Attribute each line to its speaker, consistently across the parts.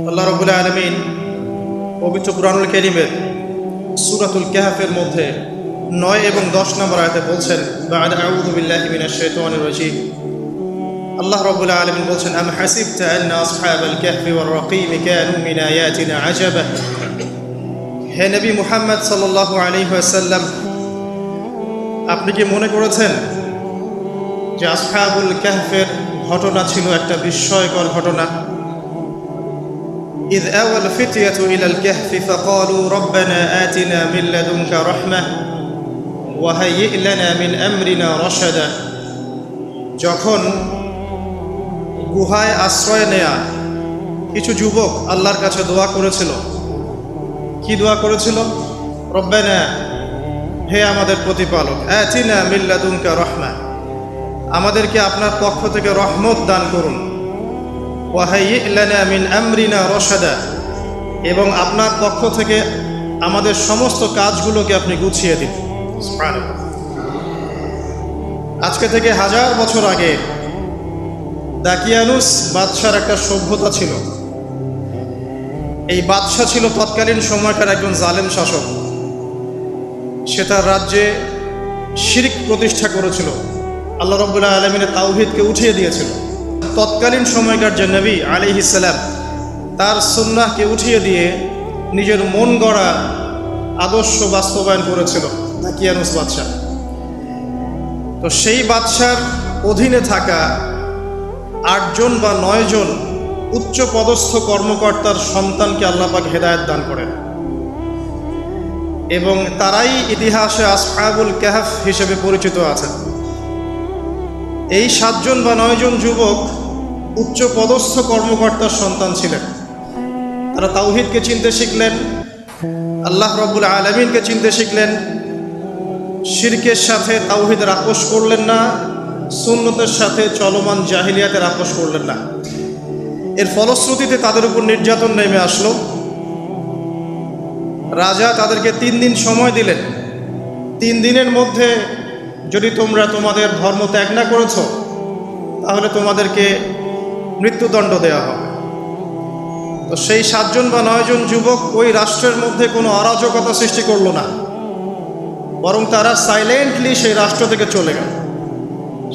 Speaker 1: আল্লাহ রাব্বুল আলামিন পবিত্র কুরআনুল কারীমের সূরাতুল কাহফের মধ্যে 9 এবং 10 নম্বর আয়াতে বলছেন, বা'দা আউযু বিল্লাহি মিনাশ শাইতানির রাজীম। আল্লাহ রাব্বুল আলামিন বলছেন, আম হাসিবতা আন্না আসহাবাল কাহফি ওয়ার রাকিম কানু মিন আয়াতিনা আজাবা। হে নবী মুহাম্মদ সাল্লাল্লাহু আলাইহি ওয়াসাল্লাম, আপনি কি মনে করেছেন যে আসহাবুল কাহফের ঘটনা ছিল একটা বিস্ময়কর ঘটনা? إذ أوى الفتية إلى الكهف فقالوا ربنا آتنا من لدنك رحمة وهيئ لنا من أمرنا رشدا। যখন গুহায় আশ্রয় নেয়া কিছু যুবক আল্লাহর কাছে দোয়া করেছিল, কি দোয়া করেছিল? রব্বানা, হে আমাদের প্রতিপালক, আতিনা মিন লাদুনকা রাহমা, আমাদেরকে আপনার পক্ষ থেকে রহমত দান করুন। ওয়াহাইয়্ লানা মিন আমরিনা রশাদা, এবং আপনার পক্ষ থেকে আমাদের সমস্ত কাজগুলোকে আপনি গুছিয়ে দিন। সুবহানাল্লাহ। আজকে থেকে 1000 বছর আগে দাকিয়ানুস বাদশার একটা সভ্যতা ছিল। এই বাদশা ছিল তৎকালীন সময়কার একজন জালেম শাসক। সে তার রাজ্যে শিরক প্রতিষ্ঠা করেছিল, আল্লাহ রাব্বুল আলামিনের তাওহীদকে উঠিয়ে দিয়েছিল। তৎকালীন সময়কার যে নবী আলাইহিস সালাম, তার সুন্নাহকে উঠিয়ে দিয়ে নিজের মন গড়া আদর্শ বাস্তবায়ন করেছিল দাকিয়ানুস বাদশা। তো সেই বাদশার অধীনে থাকা 8 জন বা 9 জন উচ্চ পদস্থ কর্মকর্তার সন্তানকে আল্লাহ পাক হেদায়েত দান করেন, এবং তারাই ইতিহাসে আসহাবুল কাহফ হিসেবে পরিচিত আছেন। এই 7 জন বা 9 জন যুবক উচ্চ পদস্থ কর্মকর্তার সন্তান ছিলেন। তারা তাওহীদকে চিনতে শিখলেন, আল্লাহ রাব্বুল আলামিনকে চিনতে শিখলেন, শিরকের সাথে তাওহীদের আপোষ করলেন না, সুন্নতের সাথে চলমান জাহিলিয়াতের আপোষ করলেন না। এর ফলশ্রুতিতে তাদের উপর নির্যাতন নেমে আসলো। রাজা তাদেরকে 3 দিন সময় দিলেন। 3 দিনের মধ্যে যদি তোমরা তোমাদের ধর্ম ত্যাগ না করেছ, তাহলে তোমাদেরকে মৃত্যুদণ্ড দেওয়া হবে। তো সেই 7 জন বা 9 জন যুবক ওই রাষ্ট্রের মধ্যে কোনো অরাজকতা সৃষ্টি করলো না, বরং তারা সাইলেন্টলি সেই রাষ্ট্র থেকে চলে গেল।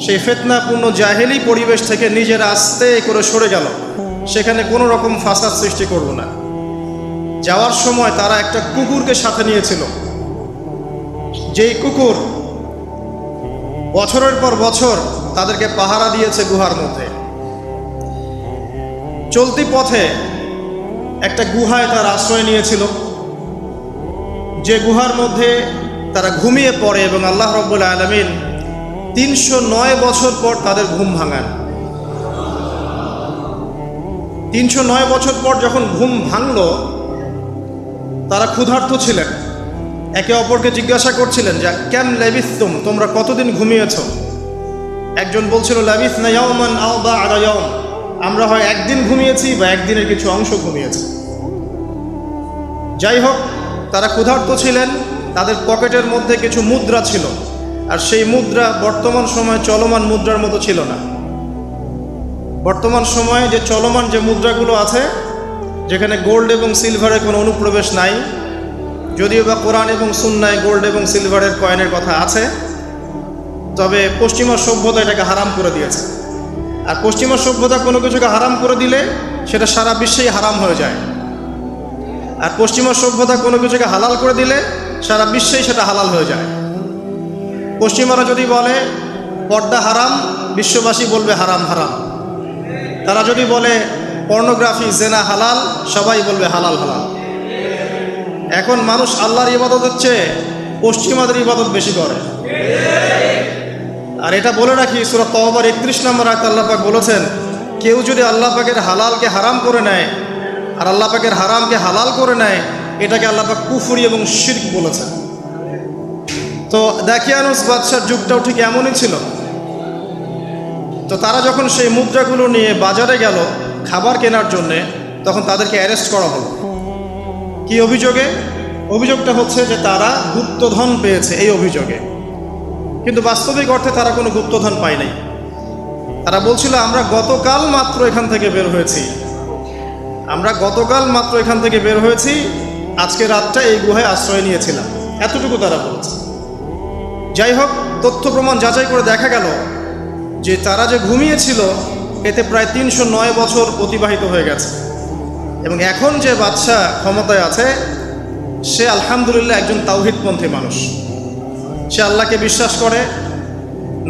Speaker 1: সেই ফিতনাপূর্ণ জাহেলি পরিবেশ থেকে নিজেরা আস্তে করে সরে গেল, সেখানে কোনো রকম ফাসাদ সৃষ্টি করলো না। যাওয়ার সময় তারা একটা কুকুরকে সাথে নিয়েছিল, যেই কুকুর বছরের পর বছর তাদেরকে পাহারা দিয়েছে গুহার মধ্যে। চলতি পথে একটা গুহায় তার আশ্রয় নিয়েছিল, যে গুহার মধ্যে তারা ঘুমিয়ে পড়ে, এবং আল্লাহ রাব্বুল আলামিন 309 বছর পর তাদের ঘুম ভাঙান। 309 বছর পর যখন ঘুম ভাঙল, তারা ক্ষুধার্ত ছিলেন, একে অপরকে জিজ্ঞাসা করছিলেন যে কেম লাবিসতুম, তোমরা কতদিন ঘুমিয়েছ? একজন বলছিল লাবিসনা ইয়াওমান আও বা'দা ইয়াওম, আমরা হয় একদিন ঘুমিয়েছি বা একদিনের কিছু অংশ ঘুমিয়েছি। যাই হোক, তারা ক্ষুধার্ত ছিলেন, তাদের পকেটের মধ্যে কিছু মুদ্রা ছিল, আর সেই মুদ্রা বর্তমান সময়ে চলমান মুদ্রার মতো ছিল না। বর্তমান সময়ে যে চলমান যে মুদ্রাগুলো আছে, যেখানে গোল্ড এবং সিলভারের কোনো অনুপ্রবেশ নাই, যদিও বা কোরআন এবং সুন্নায় গোল্ড এবং সিলভারের কয়েনের কথা আছে, তবে পশ্চিমা সভ্যতা এটাকে হারাম করে দিয়েছে। আর পশ্চিমা সভ্যতা কোনো কিছুকে হারাম করে দিলে সেটা সারা বিশ্বেই হারাম হয়ে যায়, আর পশ্চিমা সভ্যতা কোনো কিছুকে হালাল করে দিলে সারা বিশ্বেই সেটা হালাল হয়ে যায়। পশ্চিমারা যদি বলে পর্দা হারাম, বিশ্ববাসী বলবে হারাম হারাম। তারা যদি বলে পর্নোগ্রাফি জেনা হালাল, সবাই বলবে হালাল হালাল। এখন মানুষ আল্লাহর ইবাদতের চেয়ে পশ্চিমাদের ইবাদত বেশি করে। আর এটা বলে রাখি, সূরা তাওবার 31 নম্বর আয়াতে আল্লাহ পাক বলেছেন, কেউ যদি আল্লাহ পাকের হালালকে হারাম করে নেয় আর আল্লাহ পাকের হারামকে হালাল করে নেয়, এটাকে আল্লাহ পাক কুফরি এবং শিরক বলেছেন। তো দাকিয়ানুস বাদশার যুগটাও ঠিক এমনই ছিল। তো তারা যখন সেই মুদ্রাগুলো নিয়ে বাজারে গেল খাবার কেনার জন্যে, তখন তাদেরকে অ্যারেস্ট করা হলো। কি অভিযোগে? অভিযোগটা হচ্ছে যে তারা গুপ্তধন পেয়েছে, এই অভিযোগে। কিন্তু বাস্তবিক অর্থে তারা কোনো গুপ্তধন পায় নাই। তারা বলছিল আমরা গতকাল মাত্র এখান থেকে বের হয়েছি, আমরা গতকাল মাত্র এখান থেকে বের হয়েছি, আজকে রাতটা এই গুহায় আশ্রয় নিয়েছিলাম, এতটুকু তারা বলেছে। যাই হোক, তথ্য প্রমাণ যাচাই করে দেখা গেল যে তারা যে ঘুমিয়েছিল এতে প্রায় 309 বছর অতিবাহিত হয়ে গেছে। এবং এখন যে বাদশা ক্ষমতায় আছে সে আলহামদুলিল্লাহ একজন তাওহীদপন্থী মানুষ। সে আল্লাহকে বিশ্বাস করে,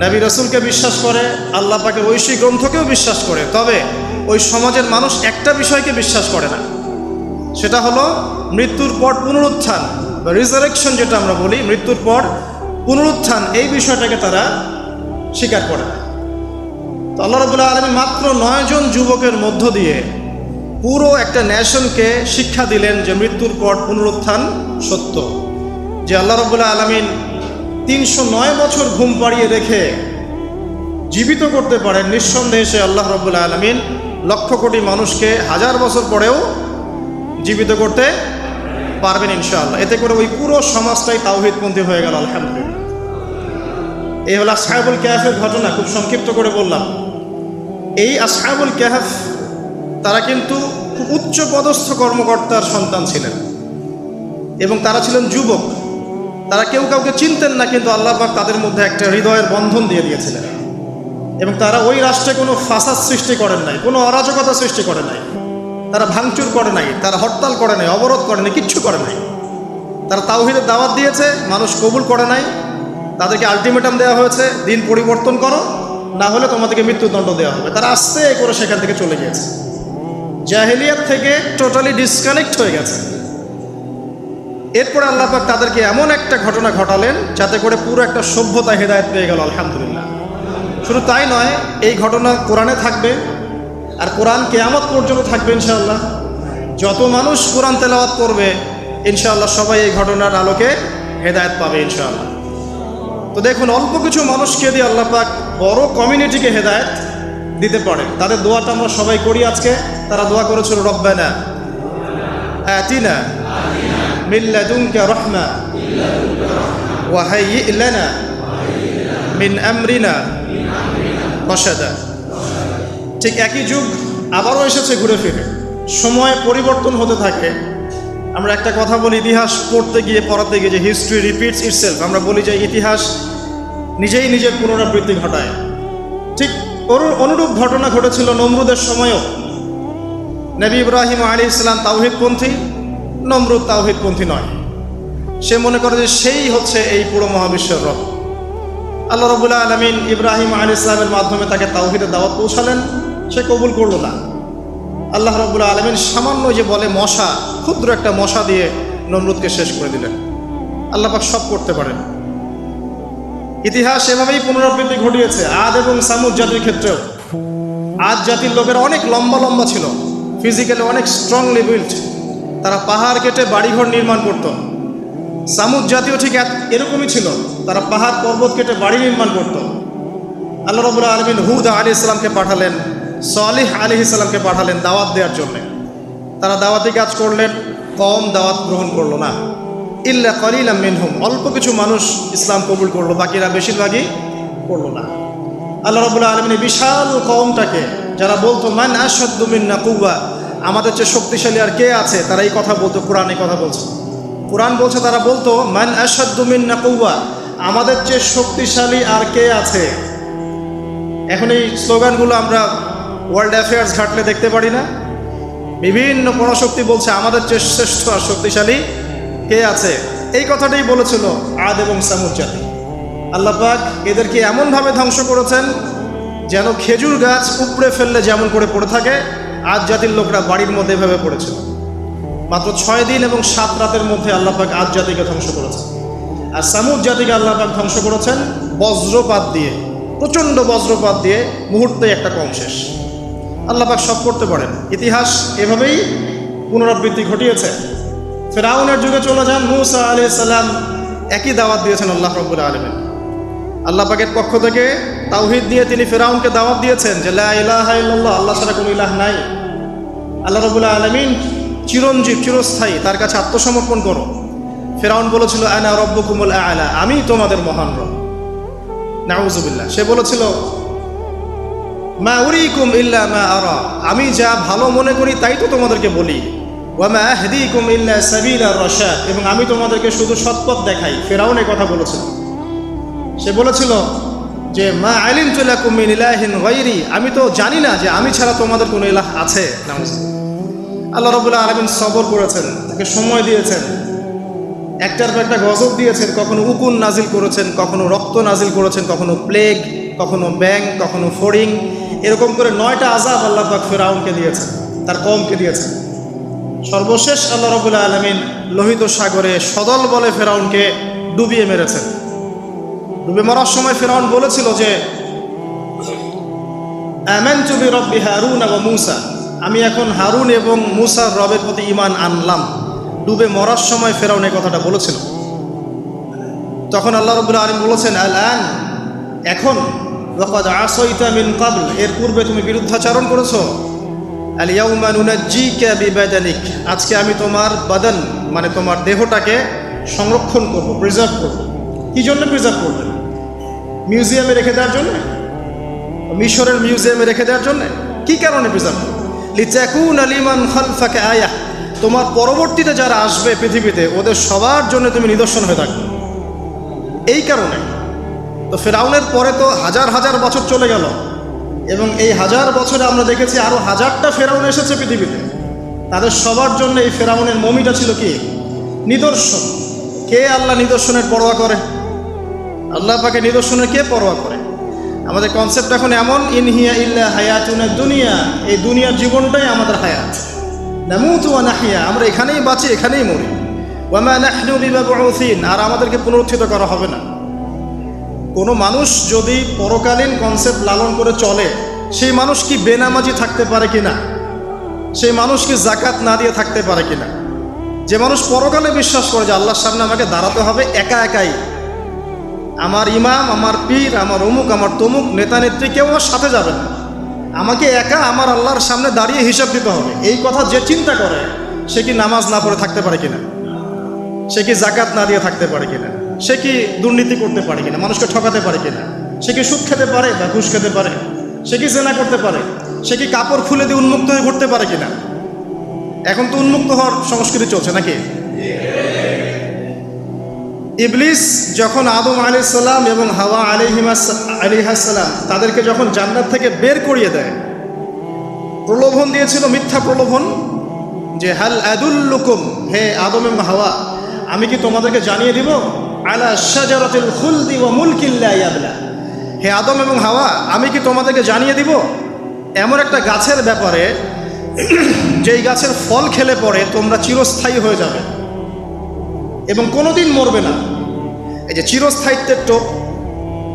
Speaker 1: নবী রাসূলকে বিশ্বাস করে, আল্লাহ পাকের ঐশী গ্রন্থকেও বিশ্বাস করে। তবে ওই সমাজের মানুষ একটা বিষয়কে বিশ্বাস করে না, সেটা হলো মৃত্যুর পর পুনরুত্থান বা রিজারেকশন, যেটা আমরা বলি মৃত্যুর পর পুনরুত্থান, এই বিষয়টাকে তারা স্বীকার করে না। তো আল্লাহ রাব্বুল আলামিন মাত্র 9 জন যুবকের মধ্য দিয়ে পুরো একটা নেশনকে শিক্ষা দিলেন যে মৃত্যুর পর পুনরুত্থান সত্য। যে আল্লাহ রাব্বুল আলামিন 309 বছর ঘুম পাড়িয়ে রেখে জীবিত করতে পারেন, নিঃসন্দেহে সে আল্লাহ রাব্বুল আলামিন লক্ষ কোটি মানুষকে 1000 বছর পরেও জীবিত করতে পারবেন ইনশাআল্লাহ। এতে করে ওই পুরো সমাজটাই তাওহীদপন্থী হয়ে গেল আলহামদুলিল্লাহ। এই হলো আসহাবুল কাহফের ঘটনা, খুব সংক্ষিপ্ত করে বললাম। এই আসহাবুল কাহফ তারা কিন্তু খুব উচ্চ পদস্থ কর্মকর্তার সন্তান ছিলেন এবং তারা ছিলেন যুবক। তারা কেউ কাউকে চিনতেন না, কিন্তু আল্লাহ পাক তাদের মধ্যে একটা হৃদয়ের বন্ধন দিয়ে দিয়েছিলেন। এবং তারা ওই রাষ্ট্রে কোনো ফাসাদ সৃষ্টি করেন নাই, কোনো অরাজকতা সৃষ্টি করে নাই, তারা ভাঙচুর করে নাই, তারা হরতাল করে নাই, অবরোধ করে নাই, কিচ্ছু করে নাই। তারা তাওহীদের দাওয়াত দিয়েছে, মানুষ কবুল করে নাই। তাদেরকে আলটিমেটাম দেওয়া হয়েছে, দিন পরিবর্তন করো, না হলে তোমাদেরকে মৃত্যুদণ্ড দেওয়া হবে। তারা আস্তে করে সেখান থেকে চলে গিয়েছে, জাহেলিয়াত থেকে টোটালি ডিসকানেক্ট হয়ে গেছে। এরপরে আল্লাহ পাক তাদেরকে এমন একটা ঘটনা ঘটালেন যাতে করে পুরো একটা সভ্যতা হেদায়েত পেয়ে গেল আলহামদুলিল্লাহ। শুধু তাই নয়, এই ঘটনা কোরআনে থাকবে আর কোরআন কিয়ামত পর্যন্ত থাকবে ইনশাআল্লাহ। যত মানুষ কোরআন তেলাওয়াত করবে ইনশাআল্লাহ সবাই এই ঘটনার আলোকে হেদায়েত পাবে ইনশাআল্লাহ। তো দেখুন, অল্প কিছু মানুষকে দিয়ে আল্লাহ পাক বড় কমিউনিটিকে হেদায়েত দিতে পারে। তাদের দোয়াটা আমরা সবাই করি আজকে। তারা দোয়া করেছিল, রব্বানা আতিনা মিন লাদুনকা রাহমা ওয়া হাইয়্ লানা মিন আমরিনা রাশাদা। ঠিক একই যুগ আবারও এসেছে ঘুরে ফিরে, সময় পরিবর্তন হতে থাকে। আমরা একটা কথা বলি, ইতিহাস পড়তে গিয়ে পড়াতে গিয়ে, যে হিস্ট্রি রিপিটস ইটসেলফ। আমরা বলি যে ইতিহাস নিজেই নিজের পুনরাবৃত্তি ঘটায়। ঠিক অনুরূপ ঘটনা ঘটেছিল নমরুদের সময়ও। নবী ইব্রাহিম আলাইহিস সালাম তাওহীদপন্থী, নমরুদ তাওহীদপন্থী নয়। সে মনে করে যে সেই হচ্ছে এই পুরো মহাবিশ্বের রব। আল্লাহ রাব্বুল আলামিন ইব্রাহিম আলাইহিস সালামের মাধ্যমে তাকে তাওহীদের দাওয়াত পৌঁছালেন, সে কবুল করলো না। আল্লাহ রাব্বুল আলামিন সামান্য যে বলে মশা, ক্ষুদ্র একটা মশা দিয়ে নমরুদকে শেষ করে দিলেন। আল্লাহ পাক সব করতে পারেন। ইতিহাস এভাবেই পুনরাবৃত্তি ঘটিয়েছে আদ এবং সামুদ জাতির ক্ষেত্রেও। আদ জাতির লোকেরা অনেক লম্বা লম্বা ছিল, ফিজিক্যালি অনেক স্ট্রংলি বিল্ট। তারা পাহাড় কেটে বাড়িঘর নির্মাণ করত। সামুদ জাতীয় ঠিক এরকমই ছিল, তারা পাহাড় পর্বত কেটে বাড়ি নির্মাণ করত। আল্লাহ রাব্বুল আলামিন হুদ আলাইহিস সালামকে পাঠালেন, সালেহ আলাইহিস সালামকে পাঠালেন দাওয়াত দেওয়ার জন্য। তারা দাওয়াতি কাজ করলেন, কম দাওয়াত গ্রহণ করলো না। ইল্লা কালিলাম মিনহুম, অল্প কিছু মানুষ ইসলাম কবুল করলো, বাকিরা বেশিরভাগই করলো না। আল্লাহ রাব্বুল আলামিন বিশাল কওমটাকে, যারা বলতো মান আশাদ্দু মিন্না কুওয়া, আমাদের চেয়ে শক্তিশালী আর কে আছে, তারা এই কথা বলতো। কোরআন এই কথা বলছে, কোরআন বলছে তারা বলতো মান আশাদ্দু মিন্না কুওয়া, আমাদের চেয়ে শক্তিশালী আর কে আছে। এখন এই স্লোগানগুলো আমরা ওয়ার্ল্ড অ্যাফেয়ার্স ঘাটলে দেখতে পারি না? বিভিন্ন পরাশক্তি বলছে আমাদের চেয়ে শ্রেষ্ঠ আর শক্তিশালী কে আছে। এই কথাটাই বলেছিল আদ এবং সামুদ জাতি। আল্লাহ পাক এদেরকে এমনভাবে ধ্বংস করেছেন যেন খেজুর গাছ উপড়ে ফেললে যেমন করে পড়ে থাকে, আদ জাতির লোকরা বাড়ির মধ্যে এভাবে পড়েছিল। মাত্র 6 দিন এবং 7 রাতের মধ্যে আল্লাহ পাক আদ জাতিকে ধ্বংস করেছেন। আর সামুদ জাতিকে আল্লাহ পাক ধ্বংস করেছেন বজ্রপাত দিয়ে, প্রচণ্ড বজ্রপাত দিয়ে, মুহূর্তে একটা কম শেষ। আল্লাহ পাক সব করতে পারেন। ইতিহাস এভাবেই পুনরাবৃত্তি ঘটিয়েছে। ফেরাউনের যুগে চলে যান, মূসা আলাইহিস সালাম একই দাওয়াত দিয়েছেন আল্লাহ রাব্বুল আলামিন। আল্লাহ পাকের পক্ষ থেকে তাওহীদ দিয়ে তিনি ফেরাউনকে দাওয়াত দিয়েছেন যে লা ইলাহা ইল্লাল্লাহ, আল্লাহ ছাড়া কোনো ইলাহ নাই। আল্লাহ রাব্বুল আলামিন চিরঞ্জীব, চিরস্থায়ী, তার কাছে আত্মসমর্পণ করো। ফেরাউন বলেছিল আনা রব্বুকুমুল আ'লা, আমি তোমাদের মহান রব। নাউযুবিল্লাহ। সে বলেছিল মা উরিকুম ইল্লা মা আরা, আমি যা ভালো মনে করি তাই তো তোমাদেরকে বলি। ওয়া মা আহদিকুম ইল্লা সাবিলা রাশাদ, এবং আমি তোমাদেরকে শুধু সৎপথ দেখাই। ফিরআউন এই কথা বলেছিল। সে বলেছিল যে মা আলিমতু লাকুম মিন ইলাহিন গায়রি, আমি তো জানি না যে আমি ছাড়া তোমাদের কোনো ইলাহ আছে। আল্লাহ রাব্বুল আলামিন সবর করেছেন, তাকে সময় দিয়েছেন, একটার পর একটা গজব দিয়েছেন। কখনো উকুন নাজিল করেছেন, কখনো রক্ত নাজিল করেছেন, কখনো প্লেগ, কখনো ব্যাং, কখনো ফড়িং, এরকম করে 9টা আযাব আল্লাহ পাক ফিরআউনকে দিয়েছেন, তার কওমকে দিয়েছেন। সর্বশেষ আল্লাহ রাব্বুল আলামিন লোহিত সাগরে সদল বলে ফিরআউনকে ডুবিয়ে মেরেছেন। ডুবে মরার সময় ফিরআউন বলেছিল যে আমানতু বিরব্বি হারুন ওয়া মূসা, আমি এখন হারুন এবং মূসার রবের প্রতি ঈমান আনলাম। ডুবে মরার সময় ফিরআউন এই কথাটা বলেছিল। তখন আল্লাহ রাব্বুল আলামিন বলেছেন আল-আন, এখন, ওয়াকাদ আসাইতা মিন ক্বাবল, এর পূর্বে তুমি বিরুদ্ধাচরণ করেছো। আল ইয়াউমা নুনাজ্জিকা বিবাদানিক, আজকে আমি তোমার বাদান মানে তোমার দেহটাকে সংরক্ষণ করব, প্রিজার্ভ করব। কি জন্য প্রিজার্ভ করবেন? মিউজিয়ামে রেখে দেওয়ার জন্য? মিশরের মিউজিয়ামে রেখে দেওয়ার জন্য? কি কারণে প্রিজার্ভ করব? লিতাকুনা লিমান খালফাকা আয়াহ, তোমার পরবর্তীতে যারা আসবে পৃথিবীতে ওদের সবার জন্য তুমি নিদর্শন হয়ে থাকবে। এই কারণে তো ফিরআউনের পরে তো হাজার হাজার বছর চলে গেল, এবং এই হাজার বছরে আমরা দেখেছি আরো 1000টা ফেরাউন এসেছে পৃথিবীতে। তাদের সবার জন্য এই ফেরাউনের মমিটা ছিল কি? নিদর্শন। কে আল্লাহ নিদর্শনের পরোয়া করে? আল্লাহ পাকে নিদর্শনের কে পরোয়া করে? আমাদের কনসেপ্ট এখন এমন, ইন হিয়া ইল্লা হায়াতুনা দুনিয়া, এই দুনিয়ার জীবনটাই আমাদের হায়াত। নামুতু ওয়া নাহইয়া, আমরা এখানেই বাঁচি, এখানেই মরি। ওয়া মা নাহনু বিমাবউসিন, আর আমাদেরকে পুনরুত্থিত করা হবে না। কোনো মানুষ যদি পরকালীন কনসেপ্ট লালন করে চলে, সেই মানুষ কি বেনামাজি থাকতে পারে কিনা? সেই মানুষ কি জাকাত না দিয়ে থাকতে পারে কিনা? যে মানুষ পরকালে বিশ্বাস করে যে আল্লাহর সামনে আমাকে দাঁড়াতে হবে একা একাই, আমার ইমাম, আমার পীর, আমার অমুক, আমার তমুক নেতা নেত্রী কেউ আমার সাথে যাবে না, আমাকে একা আমার আল্লাহর সামনে দাঁড়িয়ে হিসাব দিতে হবে, এই কথা যে চিন্তা করে, সে কি নামাজ না পড়ে থাকতে পারে কিনা? সে কি জাকাত না দিয়ে থাকতে পারে কিনা? সে কি দুর্নীতি করতে পারে কিনা? মানুষকে ঠকাতে পারে কিনা? সে কি সুদ খেতে পারে বা ঘুষ খেতে পারে? সে কি জেনা করতে পারে? সে কি কাপড় খুলে দিয়ে উন্মুক্ত হয়ে ঘুরতে পারে কিনা? এখন তো উন্মুক্ত হওয়ার সংস্কৃতি চলছে নাকি? ইবলিস যখন আদম আলাইহিস সালাম এবং হাওয়া আলাইহিস সালাম তাদেরকে যখন জান্নাত থেকে বের করিয়ে দেয়, প্রলোভন দিয়েছিল, মিথ্যা প্রলোভন, যে হাল আদুল্লুকুম, হে আদম এবং হাওয়া, আমি কি তোমাদেরকে জানিয়ে দিব, আলা শাজারাতিল খুলদি ওয়া মুলকিন লা ইয়াবলা, হে আদম এবং হাওয়া, আমি কি তোমাদেরকে জানিয়ে দিব এমন একটা গাছের ব্যাপারে যেই গাছের ফল খেলে পরে তোমরা চিরস্থায়ী হয়ে যাবে এবং কোনোদিন মরবে না। এই যে চিরস্থায়িত্বের টোপ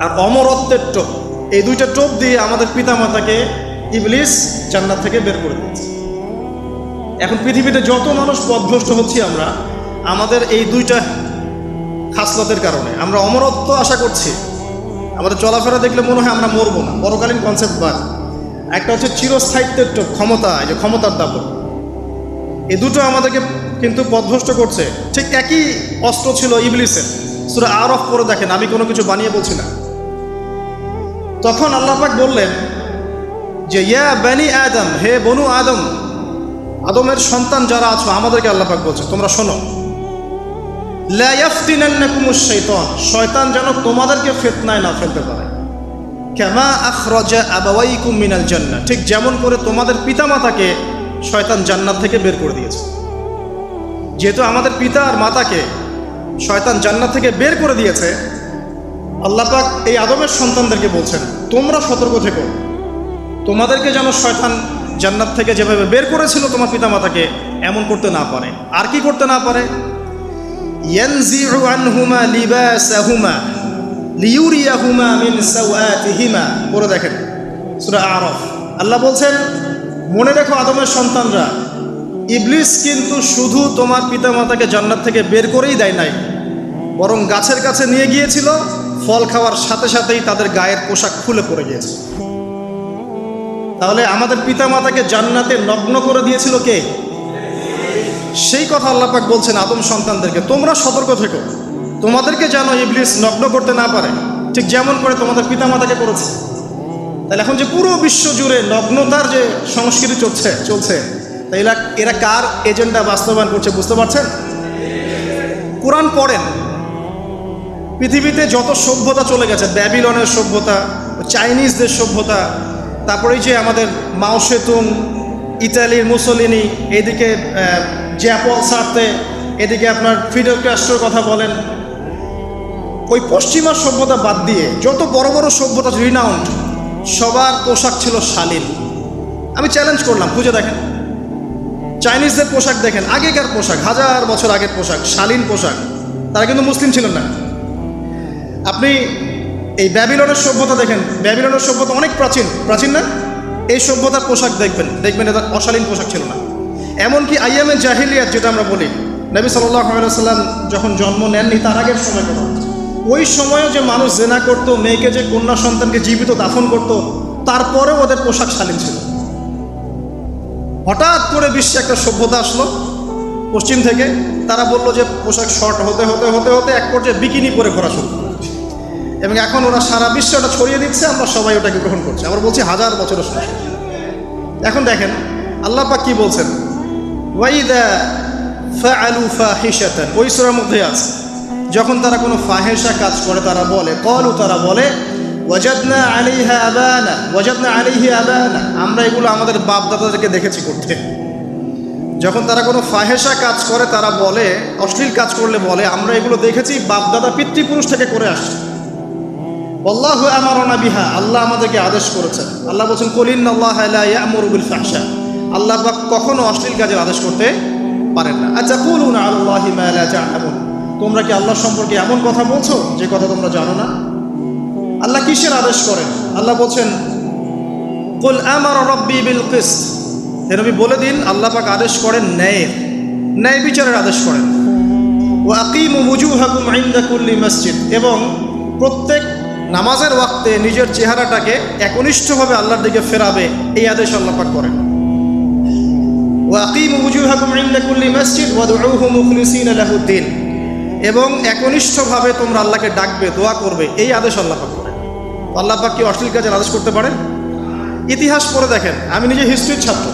Speaker 1: আর অমরত্বের টোপ, এই দুইটা টোপ দিয়ে আমাদের পিতামাতাকে ইবলিস জান্নাত থেকে বের করে দিয়েছে। এখন পৃথিবীতে যত মানুষ পথভ্রষ্ট হচ্ছি আমরা, আমাদের এই দুইটা খাসলতের কারণে। আমরা অমরত্ব আশা করছি, আমাদের চলাফেরা দেখলে মনে হয় আমরা মরবো না, পরকালীন কনসেপ্ট বাদ। একটা হচ্ছে চিরস্থায়িত্বের টোপ, ক্ষমতা, এই যে ক্ষমতার দাপট, এই দুটো আমাদেরকে কিন্তু পথভ্রষ্ট করছে। ঠিক একই অস্ত্র ছিল ইবলিসের। সূরা আরাফ পড়ে দেখেন, আমি কোনো কিছু বানিয়ে বলছি না। তখন আল্লাহ পাক বললেন যে ইয়া বানি আদম, হে বনু আদম, আদমের সন্তান যারা আছো, আমাদেরকে আল্লাহ পাক বলছে তোমরা শোনো, লা ইয়াফতিনান্নাকুমুশ শাইতান, শয়তান যেন তোমাদেরকে ফিতনায় না ফেলতে পারে। কামা আখরাজা আবাওয়াইকুম মিনাল জান্নাহ, ঠিক যেমন করে তোমাদের পিতামাতাকে শয়তান জান্নাত থেকে বের করে দিয়েছে। যেহেতু আমাদের পিতা আর মাতাকে শয়তান জান্নাত থেকে বের করে দিয়েছে, আল্লাহ পাক এই আদমের সন্তানদেরকে বলছেন তোমরা সতর্ক থেকো, তোমাদেরকে যেন শয়তান জান্নাত থেকে যেভাবে বের করেছিল তোমার পিতামাতাকে, এমন করতে না পারে। আর কি করতে না পারে? ইয়ানজিউ আনহুমা লিবাসাহুমা লিউরিয়াহুমা মিন সাওয়াতিহিমা, পড়ে দেখেন সূরা আরাফ। আল্লাহ বলছেন মনে রেখো আদমের সন্তানরা, ইবলিস কিন্তু শুধু তোমার পিতামাতাকে জান্নাত থেকে বের করেই দেয় নাই, বরং গাছের কাছে নিয়ে গিয়েছিল, ফল খাওয়ার সাথে সাথেই তাদের গায়ের পোশাক খুলে পড়ে গিয়েছে। তাহলে আমাদের পিতামাতাকে জান্নাতে নগ্ন করে দিয়েছিল কে? সেই কথা আল্লাহ পাক বলছেন আদম সন্তানদেরকে তোমরা সতর্ক থেকো, তোমাদেরকে যেন ইবলিস নগ্ন করতে না পারে, ঠিক যেমন করে তোমাদের পিতামাতাকে করেছে। তাহলে এখন যে পুরো বিশ্ব জুড়ে নগ্নতার যে সংস্কৃতি চলছে তাই এরা কার এজেন্ডা বাস্তবায়ন করছে বুঝতে পারছেন? কোরআন পড়েন। পৃথিবীতে যত সভ্যতা চলে গেছে, ব্যাবিলনের সভ্যতা, চাইনিজদের সভ্যতা, তারপরে যে আমাদের মাও সেতুং, ইতালির মুসোলিনি, এদিকে জ্যাপল সার্তে, এদিকে আপনার ফিডেল ক্যাস্ট্রোর কথা বলেন, ওই পশ্চিমা সভ্যতা বাদ দিয়ে যত বড় বড় সভ্যতা রিনাউন্ড, সবার পোশাক ছিল শালীন। আমি চ্যালেঞ্জ করলাম, খুঁজে দেখেন চাইনিজদের পোশাক দেখেন, আগেকার পোশাক, 1000 বছর আগের পোশাক, শালীন পোশাক। তারা কিন্তু মুসলিম ছিলেন না। আপনি এই ব্যাবিলনের সভ্যতা দেখেন, ব্যাবিলনের সভ্যতা অনেক প্রাচীন না? এই সভ্যতার পোশাক দেখবেন এটা অশালীন পোশাক ছিল না। এমনকি আইয়ামে জাহিলিয়াত যেটা আমরা বলি, নবী সাল্লাল্লাহু আলাইহি ওয়াসাল্লাম যখন জন্ম নেননি তার আগের সময় কথা, ওই সময়ও যে মানুষ জেনা করত, মেয়েকে যে কন্যা সন্তানকে জীবিত দাফন করত, তারপরেও ওদের পোশাক শালীন ছিল। হঠাৎ করে বিশ্বে একটা সভ্যতা আসলো পশ্চিম থেকে, তারা বলল যে পোশাক শর্ট হতে হতে হতে হতে এক পর্যায়ে বিকিনি পরে ঘোরা শুরু, এবং এখন ওরা সারা বিশ্বে ওটা ছড়িয়ে দিচ্ছে, আমরা সবাই ওটাকে গ্রহণ করছি। আমরা বলছি 1000 বছরের সমস্যা। এখন দেখেন আল্লাহ পাক কি বলছেন, ওয়াইদা ফাআলু ফাহিশাতান, ওই সূরার মধ্যে আছে, যখন তারা কোনো ফাহেসা কাজ করে তারা বলে, ক্বালু, তারা বলে, ওয়াজাদনা আলাইহা আবানা, আমরা এগুলো আমাদের বাপ দাদাদেরকে দেখেছি করতে। যখন তারা কোনো ফাহেসা কাজ করে তারা বলে, অশ্লীল কাজ করলে বলে, আমরা এগুলো দেখেছি বাপ দাদা পিতৃপুরুষ থেকে করে আসছে। আল্লাহু আমারানা বিহা, আল্লাহ আমাদেরকে আদেশ করেছেন। আল্লাহ বলছেন, কুল ইন্নাল্লাহা লা ইয়া'মুরু বিল ফাহশা, আল্লাহ পাক কখনো অশ্লীল কাজের আদেশ করতে পারেন না। আতাকুলুনা আলাল্লাহি মা লা তা'লামুন, তোমরা কি আল্লাহ সম্পর্কে এমন কথা বলছো যে কথা তোমরা জানো না? আল্লাহ কিসের আদেশ করেন? আল্লাহ বলছেন, কুল আমারা রাব্বি বিল কিসত, হে নবী বলে দিন আল্লাহ পাক আদেশ করেন ন্যায় বিচারের আদেশ করেন। ওয়া আকিমু ওয়ুজুহাকুম ইনদা কুল্লি মসজিদ, এবং প্রত্যেক নামাজের ওয়াক্তে নিজের চেহারাটাকে একনিষ্ঠভাবে আল্লাহর দিকে ফেরাবে, এই আদেশ আল্লাহ পাক করেন। ওয়া আকিমু ওয়ুজুহাকুম ইনদা কুল্লি মসজিদ ওয়াদউহু মুখলিসিনা লাহুদ্দিন, এবং একনিষ্ঠভাবে তোমরা আল্লাহকে ডাকবে, দোয়া করবে, এই আদেশ আল্লাহ পাক করেন। আল্লাহ পাক কি অশ্লীল কাজের আদেশ করতে পারেন? ইতিহাস পড়ে দেখেন, আমি নিজে হিস্ট্রির ছাত্র,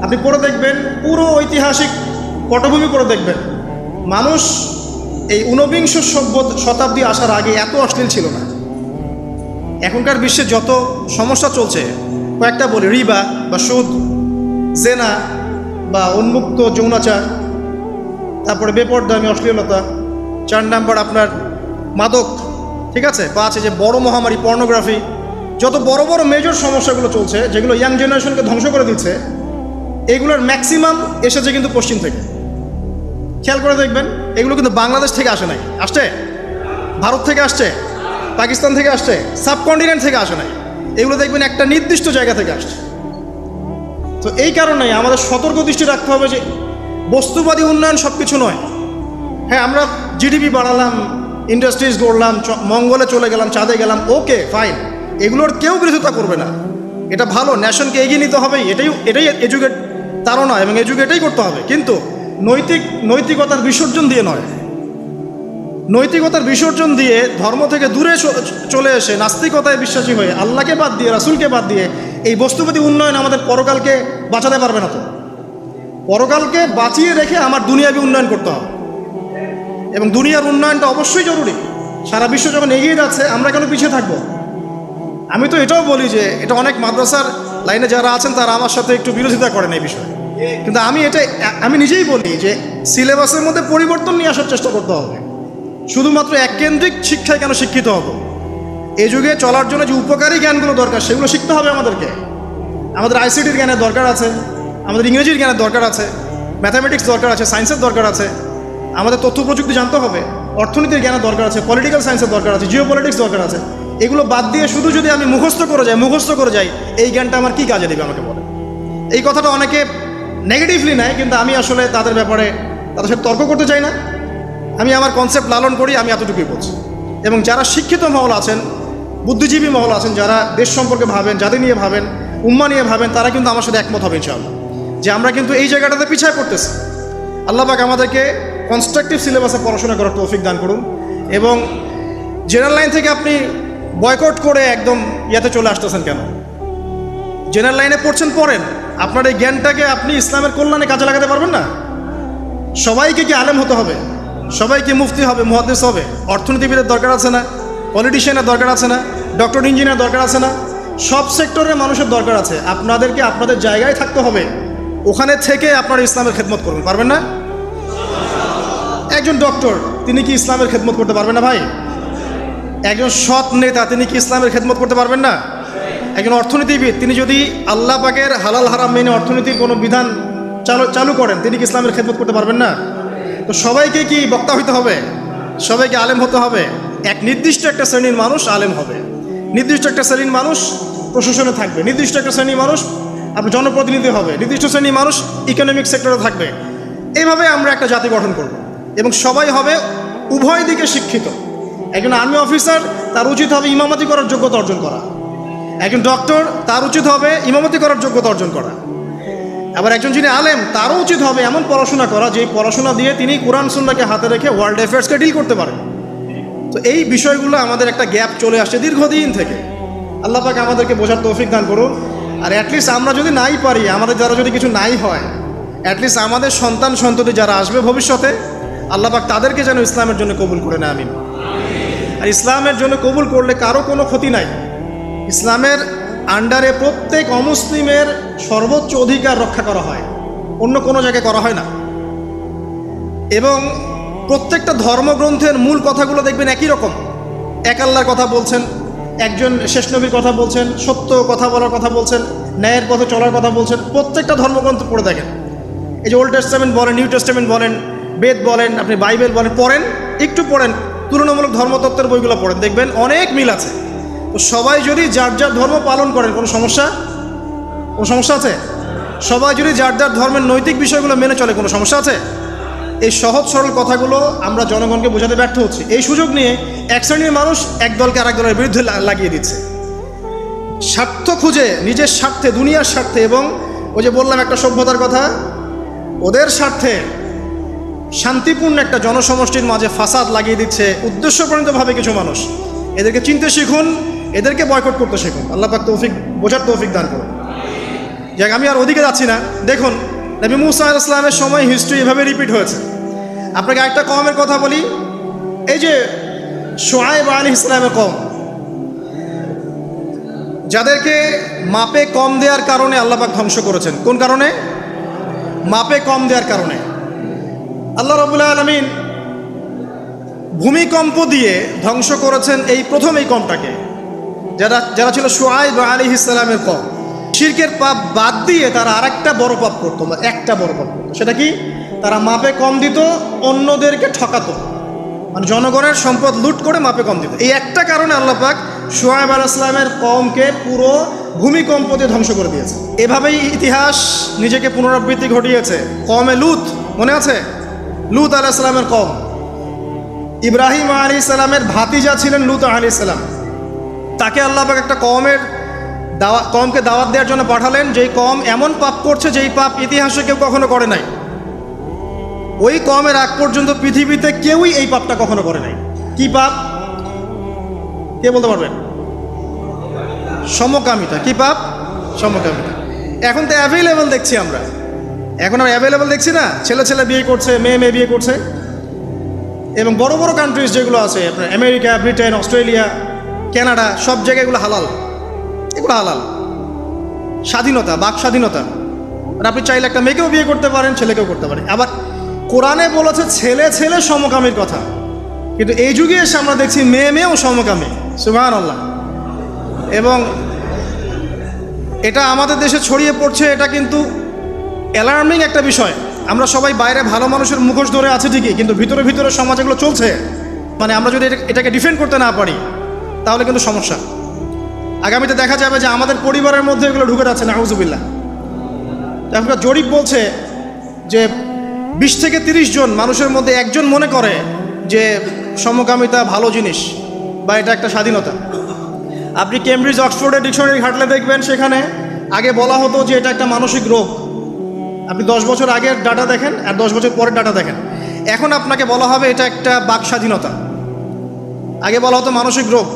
Speaker 1: আপনি পড়ে দেখবেন, পুরো ঐতিহাসিক পটভূমি পড়ে দেখবেন, মানুষ এই ঊনবিংশ শতাব্দী আসার আগে এত অশ্লীল ছিল না। এখনকার বিশ্বে যত সমস্যা চলছে, কয়েকটা বলি, রিবা বা সুদ, জেনা বা উন্মুক্ত যৌনাচার, তারপরে বেপরদামি অশ্লীলতা, 4 নাম্বার আপনার মাদক, ঠিক আছে, 5 যে বড় মহামারী পর্নোগ্রাফি, যত বড় বড় মেজর সমস্যাগুলো চলছে যেগুলো ইয়াং জেনারেশনকে ধ্বংস করে দিচ্ছে, এগুলোর ম্যাক্সিমাম এসেছে কিন্তু পশ্চিম থেকে। খেয়াল করে দেখবেন, এগুলো কিন্তু বাংলাদেশ থেকে আসে নাই, আসছে ভারত থেকে আসছে, পাকিস্তান থেকে আসছে, সাবকন্টিনেন্ট থেকে আসে নাই, এগুলো দেখবেন একটা নির্দিষ্ট জায়গা থেকে আসছে। তো এই কারণে আমাদের সতর্ক দৃষ্টি রাখতে হবে যে বস্তুবাদী উন্নয়ন সব কিছু নয়। হ্যাঁ, আমরা জিডিপি বাড়ালাম, ইন্ডাস্ট্রিজ গড়লাম, মঙ্গলে চলে গেলাম, চাঁদে গেলাম, ওকে ফাইন, এগুলোর কেউ বিরোধিতা করবে না, এটা ভালো, ন্যাশনকে এগিয়ে নিতে হবে, এটাই এডুকেট তারা এবং এডুকেটেই করতে হবে, কিন্তু নৈতিকতার বিসর্জন দিয়ে নয়। নৈতিকতার বিসর্জন দিয়ে ধর্ম থেকে দূরে চলে এসে নাস্তিকতায় বিশ্বাসী হয়ে আল্লাহকে বাদ দিয়ে, রাসূলকে বাদ দিয়ে এই বস্তুবাদী উন্নয়ন আমাদের পরকালকে বাঁচাতে পারবে না। তো পরকালকে বাঁচিয়ে রেখে আমার দুনিয়াবী উন্নয়ন করতে হবে, এবং দুনিয়ার উন্নয়নটা অবশ্যই জরুরি। সারা বিশ্ব যখন এগিয়ে যাচ্ছে, আমরা কেন পিছিয়ে থাকবো? আমি তো এটাও বলি যে এটা অনেক মাদ্রাসার লাইনে যারা আছেন তারা আমার সাথে একটু বিরোধিতা করেন এই বিষয়ে, কিন্তু আমি নিজেই বলি যে সিলেবাসের মধ্যে পরিবর্তন নিয়ে আসার চেষ্টা করতে হবে। শুধুমাত্র এককেন্দ্রিক শিক্ষায় কেন শিক্ষিত হব? এই যুগে চলার জন্য যে উপকারী জ্ঞানগুলো দরকার সেগুলো শিখতে হবে আমাদেরকে। আমাদের আইসিটির জ্ঞানের দরকার আছে, আমাদের ইংরেজির জ্ঞানের দরকার আছে, ম্যাথামেটিক্স দরকার আছে, সায়েন্সের দরকার আছে, আমাদের তথ্য প্রযুক্তি জানতে হবে, অর্থনীতির জ্ঞানের দরকার আছে, পলিটিক্যাল সায়েন্সের দরকার আছে, জিও পলিটিক্স দরকার আছে। এগুলো বাদ দিয়ে শুধু যদি আমি মুখস্থ করে যাই, এই জ্ঞানটা আমার কী কাজে দেবে আমাকে বলে? এই কথাটা অনেকে নেগেটিভলি নেয়, কিন্তু আমি আসলে তাদের ব্যাপারে তাদের সাথে তর্ক করতে চাই না। আমি আমার কনসেপ্ট লালন করি, আমি এতটুকুই বলছি। এবং যারা শিক্ষিত মহল আছেন, বুদ্ধিজীবী মহল আছেন, যারা দেশ সম্পর্কে ভাবেন, জাতি নিয়ে ভাবেন, উম্মা নিয়ে ভাবেন, তারা কিন্তু আমার সাথে একমত হবে ইনশাআল্লাহ যে আমরা কিন্তু এই জায়গাটাতে পিছায় পড়তেছি। আল্লাহ পাক আমাদেরকে কনস্ট্রাকটিভ সিলেবাসে পড়াশোনা করার তৌফিক দান করুন, এবং জেনারেল লাইন থেকে আপনি বয়কট করে একদম ইয়াতে চলে আসতেছেন কেন? জেনারেল লাইনে পড়ছেন, পড়েন, আপনার এই জ্ঞানটাকে আপনি ইসলামের কল্যাণে কাজে লাগাতে পারবেন না? সবাইকে কি আলেম হতে হবে? সবাইকে মুফতি হবে, মুহাদ্দিস হবে? অর্থনীতিবিদের দরকার আছে না? পলিটিশিয়ানের দরকার আছে না? ডক্টর ইঞ্জিনিয়ার দরকার আছে না? সব সেক্টরের মানুষের দরকার আছে। আপনাদেরকে আপনাদের জায়গায় থাকতে হবে, ওখানে থেকে আপনারা ইসলামের খেদমত করবেন, পারবেন না? একজন ডক্টর, তিনি কি ইসলামের খেদমত করতে পারবেন না ভাই? একজন সৎ নেতা, তিনি কি ইসলামের খেদমত করতে পারবেন না? একজন অর্থনীতিবিদ, তিনি যদি আল্লাহ পাকের হালাল হারাম মেনে অর্থনীতির কোনো বিধান চালু করেন, তিনি কি ইসলামের খেদমত করতে পারবেন না? তো সবাইকে কি বক্তা হইতে হবে? সবাইকে আলেম হতে হবে? এক নির্দিষ্ট একটা শ্রেণীর মানুষ আলেম হবে, নির্দিষ্ট একটা শ্রেণীর মানুষ প্রশাসনে থাকবে, নির্দিষ্ট একটা শ্রেণীর মানুষ আপনার জনপ্রতিনিধি হবে, নির্দিষ্ট শ্রেণীর মানুষ ইকোনমিক সেক্টরে থাকবে। এইভাবে আমরা একটা জাতি গঠন করব এবং সবাই হবে উভয় দিকে শিক্ষিত। একজন আর্মি অফিসার, তার উচিত হবে ইমামতি করার যোগ্যতা অর্জন করা। একজন ডক্টর, তার উচিত হবে ইমামতি করার যোগ্যতা অর্জন করা। আবার একজন যিনি আলেম, তারও উচিত হবে এমন পড়াশোনা করা যে পড়াশোনা দিয়ে তিনি কোরআন সুন্নাহকে হাতে রেখে ওয়ার্ল্ড অ্যাফেয়ার্সকে ডিল করতে পারেন। তো এই বিষয়গুলো আমাদের একটা গ্যাপ চলে আসছে দীর্ঘদিন থেকে। আল্লাহ পাক আমাদেরকে বোঝার তৌফিক দান করুন। আর অ্যাটলিস্ট আমরা যদি নাই পারি, আমাদের দ্বারা যদি কিছু নাই হয়, অ্যাটলিস্ট আমাদের সন্তান সন্ততি যারা আসবে ভবিষ্যতে, আল্লাহ পাক তাদেরকে যেন ইসলামের জন্য কবুল করে নেয়, আমিন। আর ইসলামের জন্য কবুল করলে কারো কোনো ক্ষতি নাই। ইসলামের আন্ডারে প্রত্যেক অমুসলিমের সর্বোচ্চ অধিকার রক্ষা করা হয়, অন্য কোনো জায়গায় করা হয় না। এবং প্রত্যেকটা ধর্মগ্রন্থের মূল কথাগুলো দেখবেন একই রকম। এক আল্লাহর কথা বলছেন, একজন শেষ নবীর কথা বলছেন, সত্য কথা বলার কথা বলছেন, ন্যায়ের পথে চলার কথা বলছেন। প্রত্যেকটা ধর্মগ্রন্থ পড়ে দেখেন, এই যে ওল্ড টেস্টামেন্ট বলেন, নিউ টেস্টামেন্ট বলেন, বেদ বলেন, আপনি বাইবেল বলেন, পড়েন, একটু পড়েন, তুলনামূলক ধর্মতত্ত্বের বইগুলো পড়েন, দেখবেন অনেক মিল আছে। তো সবাই যদি যার যার ধর্ম পালন করেন, কোনো সমস্যা আছে? সবাই যদি যার যার ধর্মের নৈতিক বিষয়গুলো মেনে চলে, কোনো সমস্যা আছে? এই সহজ সরল কথাগুলো আমরা জনগণকে বোঝাতে ব্যর্থ হচ্ছি। এই সুযোগ নিয়ে এক শ্রেণীর মানুষ এক দলকে আরেক দলের বিরুদ্ধে লাগিয়ে দিচ্ছে, স্বার্থ খুঁজে, নিজের স্বার্থে, দুনিয়ার স্বার্থে, এবং ওই যে বললাম একটা সভ্যতার কথা, ওদের স্বার্থে শান্তিপূর্ণ একটা জনসমষ্টির মাঝে ফাসাদ লাগিয়ে দিচ্ছে উদ্দেশ্যপ্রণীতভাবে কিছু মানুষ। এদেরকে চিনতে শিখুন, এদেরকে বয়কট করতে শিখুন। আল্লাহ পাক তৌফিক, বোঝার তৌফিক দান করুন। যাক, আমি আর ওদিকে যাচ্ছি না। দেখুন, নবী মুসা আলাইহিস সালামের সময় হিস্ট্রি এভাবে রিপিট হয়েছে। আপনাকে একটা কওমের কথা বলি, এই যে শুআয়ব আলাইহিস সালামের কওম, যাদেরকে মাপে কম দেওয়ার কারণে আল্লাহ পাক ধ্বংস করেছেন। কোন কারণে? মাপে কম দেওয়ার কারণে। আল্লাহ রাব্বুল আলামিন ভূমিকম্প দিয়ে ধ্বংস করেছেন এই প্রথম এই কওমটাকে, যারা ছিল শুআয়ব আলাইহিস সালামের কওম। শিরকের পাপ বাদ দিয়ে তারা আরেকটা বড় পাপ করতো, একটা বড় পাপ করতো। সেটা কি? তারা মাপে কম দিত, অন্যদেরকে ঠকাতো, মানে জনগণের সম্পদ লুট করে মাপে কম দিত। এই একটা কারণে আল্লাহ পাক শুআয়ব আলাইহিস সালামের কওমকে পুরো ভূমিকম্প দিয়ে ধ্বংস করে দিয়েছে। এভাবেই ইতিহাস নিজেকে পুনরাবৃত্তি ঘটিয়েছে। কওমে লুত, মনে আছে? লুত আলাইহিস সালামের কওম, ইব্রাহিম আলাইহিস সালামের ভাতিজা ছিলেন লুত আলাইহিস সালাম। তাকে আল্লাহ পাক একটা কওমকে দাওয়াত দেওয়ার জন্য পাঠালেন, যেই কওম এমন পাপ করছে যেই পাপ ইতিহাসে কেউ কখনো করে নাই। ওই কওমের আগ পর্যন্ত পৃথিবীতে কেউই এই পাপটা কখনো করে নাই। কি পাপ? কে বলতে পারবেন? সমকামিতা। কি পাপ? সমকামিতা। এখন তো অ্যাভেলেবল দেখছি আমরা, এখন আমরা অ্যাভেলেবল দেখছি না, ছেলে ছেলে বিয়ে করছে, মেয়ে মেয়ে বিয়ে করছে। এবং বড় বড় কান্ট্রিজ যেগুলো আছে, আপনার আমেরিকা, ব্রিটেন, অস্ট্রেলিয়া, কানাডা, সব জায়গায় এগুলো হালাল। এগুলো হালাল, স্বাধীনতা, বাক স্বাধীনতা। আর আপনি চাইলে একটা মেয়েকেও বিয়ে করতে পারেন, ছেলেকেও করতে পারেন। আবার কোরআনে বলেছে ছেলে ছেলে সমকামীর কথা, কিন্তু এই যুগে এসে আমরা দেখছি মেয়ে মেয়েও সমকামী। সুবহানাল্লাহ। এবং এটা আমাদের দেশে ছড়িয়ে পড়ছে, এটা কিন্তু অ্যালার্মিং একটা বিষয়। আমরা সবাই বাইরে ভালো মানুষের মুখোশ ধরে আছে ঠিকই, কিন্তু ভিতরে ভিতরে সমাজ এগুলো চলছে। মানে আমরা যদি এটাকে ডিফেন্ড করতে না পারি, তাহলে কিন্তু সমস্যা। আগামীতে দেখা যাবে যে আমাদের পরিবারের মধ্যে এগুলো ঢুকে যাচ্ছে, নাউজুবিল্লাহ। এখনকার জরিপ বলছে যে 20 থেকে 30 জন মানুষের মধ্যে একজন মনে করে যে সমকামিতা ভালো জিনিস বা এটা একটা স্বাধীনতা। আপনি কেমব্রিজ, অক্সফোর্ডের ডিকশনারি ঘাটলে দেখবেন, সেখানে আগে বলা হতো যে এটা একটা মানসিক রোগ। আপনি 10 বছর আগের ডাটা দেখেন আর 10 বছর পরের ডাটা দেখেন, এখন আপনাকে বলা হবে এটা একটা বাক স্বাধীনতা। আগে বলা হতো মানসিক রোগ।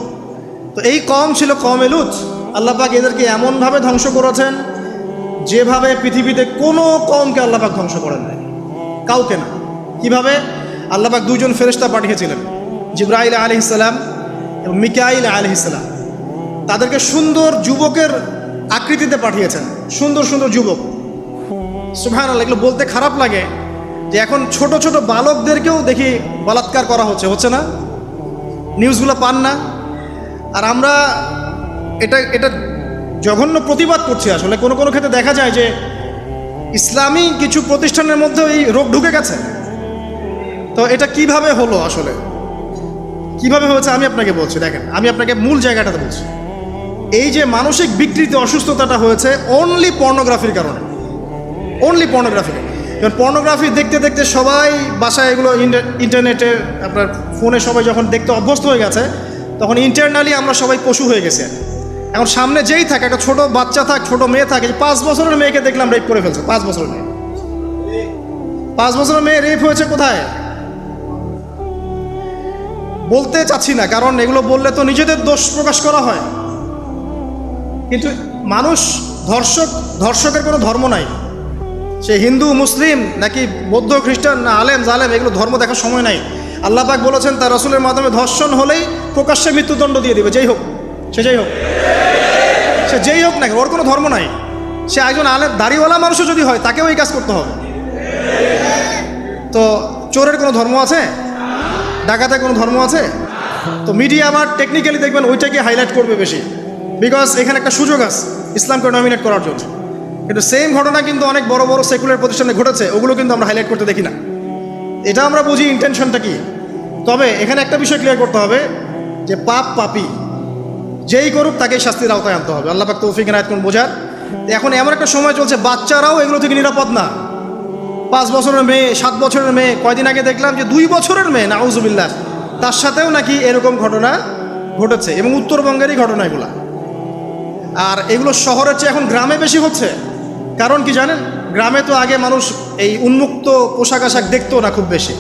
Speaker 1: তো এই কওম ছিল কওমে লুত। আল্লাহ পাক এদেরকে এমনভাবে ধ্বংস করেছেন যেভাবে পৃথিবীতে কোনো কওমকে আল্লাহ পাক ধ্বংস করেন নাই, কাউকে না। কিভাবে? আল্লাহ পাক দুইজন ফেরেশতা পাঠিয়েছিলেন, জিবরাইল আলাইহিস সালাম এবং মিকাইল আলাইহিস সালাম। তাদেরকে সুন্দর যুবকের আকৃতিতে পাঠিয়েছেন, সুন্দর সুন্দর যুবক। সুবহানাল্লাহ, এগুলো বলতে খারাপ লাগে যে এখন ছোট ছোট বালকদেরকেও দেখি বলাৎকার করা হচ্ছে না? নিউজগুলো পান না? আর আমরা এটা জঘন্য প্রতিবাদ করছি। আসলে কোনো কোনো ক্ষেত্রে দেখা যায় যে ইসলামী কিছু প্রতিষ্ঠানের মধ্যে এই রোগ ঢুকে গেছে। তো এটা কিভাবে হলো, আসলে কিভাবে হয়েছে আমি আপনাকে বলছি। দেখেন, আমি আপনাকে মূল জায়গাটাতে বলছি। এই যে মানসিক বিকৃতি, অসুস্থতাটা হয়েছে অনলি পর্নোগ্রাফির কারণে, অনলি পর্নোগ্রাফি। যখন পর্নোগ্রাফি দেখতে দেখতে সবাই বাসায় এগুলো ইন্টারনেটে আপনার ফোনে সবাই যখন দেখতে অভ্যস্ত হয়ে গেছে, তখন ইন্টারনালি আমরা সবাই পশু হয়ে গেছি। এখন সামনে যেই থাকে, একটা ছোট বাচ্চা থাক, ছোট মেয়ে থাকে, 5 বছরের মেয়েকে দেখলাম রেপ করে ফেলছে। 5 বছরের মেয়ে, 5 বছরের মেয়ে রেপ হয়েছে কোথায়? বলতে চাচ্ছি না, কারণ এগুলো বললে তো নিজেদের দোষ প্রকাশ করা হয়। কিন্তু মানুষ ধর্ষকের কোনো ধর্ম নাই। সে হিন্দু, মুসলিম, নাকি বৌদ্ধ, খ্রিস্টান, না আলেম জালেম, এগুলো ধর্ম দেখার সময় নাই। আল্লাহ পাক বলেছেন তার রাসূলের মাধ্যমে ধর্ষণ হলেই প্রকাশ্যে মৃত্যুদণ্ড দিয়ে দিবে, যেই হোক, সে যেই হোক না, ওর কোনো ধর্ম নাই। সে একজন আলেম দাড়িওয়ালা মানুষও যদি হয়, তাকেও এই কাজ করতে হবে। তো চোরের কোনো ধর্ম আছে? ডাকাতের কোনো ধর্ম আছে? তো মিডিয়া আবার টেকনিক্যালি দেখবেন ওইটাকে হাইলাইট করবে বেশি, বিকজ এখানে একটা সুযোগ আছে ইসলামকে ডমিনেট করার জন্য। কিন্তু সেম ঘটনা কিন্তু অনেক বড় বড় সেকুলার প্রতিষ্ঠানে ঘটেছে, ওগুলো কিন্তু আমরা হাইলাইট করতে দেখি না। এটা আমরা বুঝি ইন্টেনশনটা কি। তবে এখানে একটা বিষয় ক্লিয়ার করতে হবে যে পাপী যেই করুক তাকেই শাস্তির আওতায় আনতে হবে। আল্লাহ পাক তৌফিক এনায়েত করুন বোঝার। এখন এমন একটা সময় চলছে, বাচ্চারাও এগুলো থেকে নিরাপদ না। 5 বছরের মেয়ে, 7 বছরের মেয়ে, কয়দিন আগে দেখলাম যে 2 বছরের মেয়ে, নাউজুবিল্লাহ, তার সাথেও নাকি এরকম ঘটনা ঘটেছে, এবং উত্তরবঙ্গেরই ঘটনা এগুলা। আর এগুলো শহরের চেয়ে এখন গ্রামে বেশি হচ্ছে। কারণ কি জানেন? গ্রামে তো আগে মানুষ এই উন্মুক্ত পোশাক আশাক দেখতো না খুব বেশি।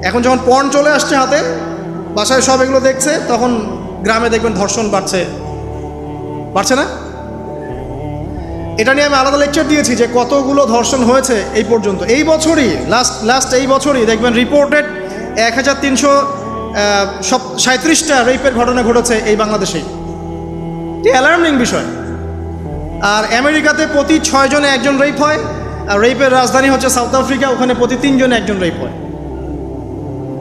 Speaker 1: এখন যখন পর্ন চলে আসছে হাতে, বাসায় সব এগুলো দেখছে, তখন গ্রামে দেখবেন ধর্ষণ বাড়ছে না? এটা নিয়ে আমি আলাদা লেকচার দিয়েছি যে কতগুলো ধর্ষণ হয়েছে এই পর্যন্ত। এই বছরই লাস্ট এই বছরই দেখবেন রিপোর্টেড 1337টা রেপের ঘটনা ঘটেছে এই বাংলাদেশেই। এটি অ্যালার্মিং বিষয়। আর আমেরিকাতে প্রতি 6 জনে একজন রেপ হয়, আর রেপের রাজধানী হচ্ছে সাউথ আফ্রিকা, ওখানে প্রতি 3 জনে একজন রেপ হয়।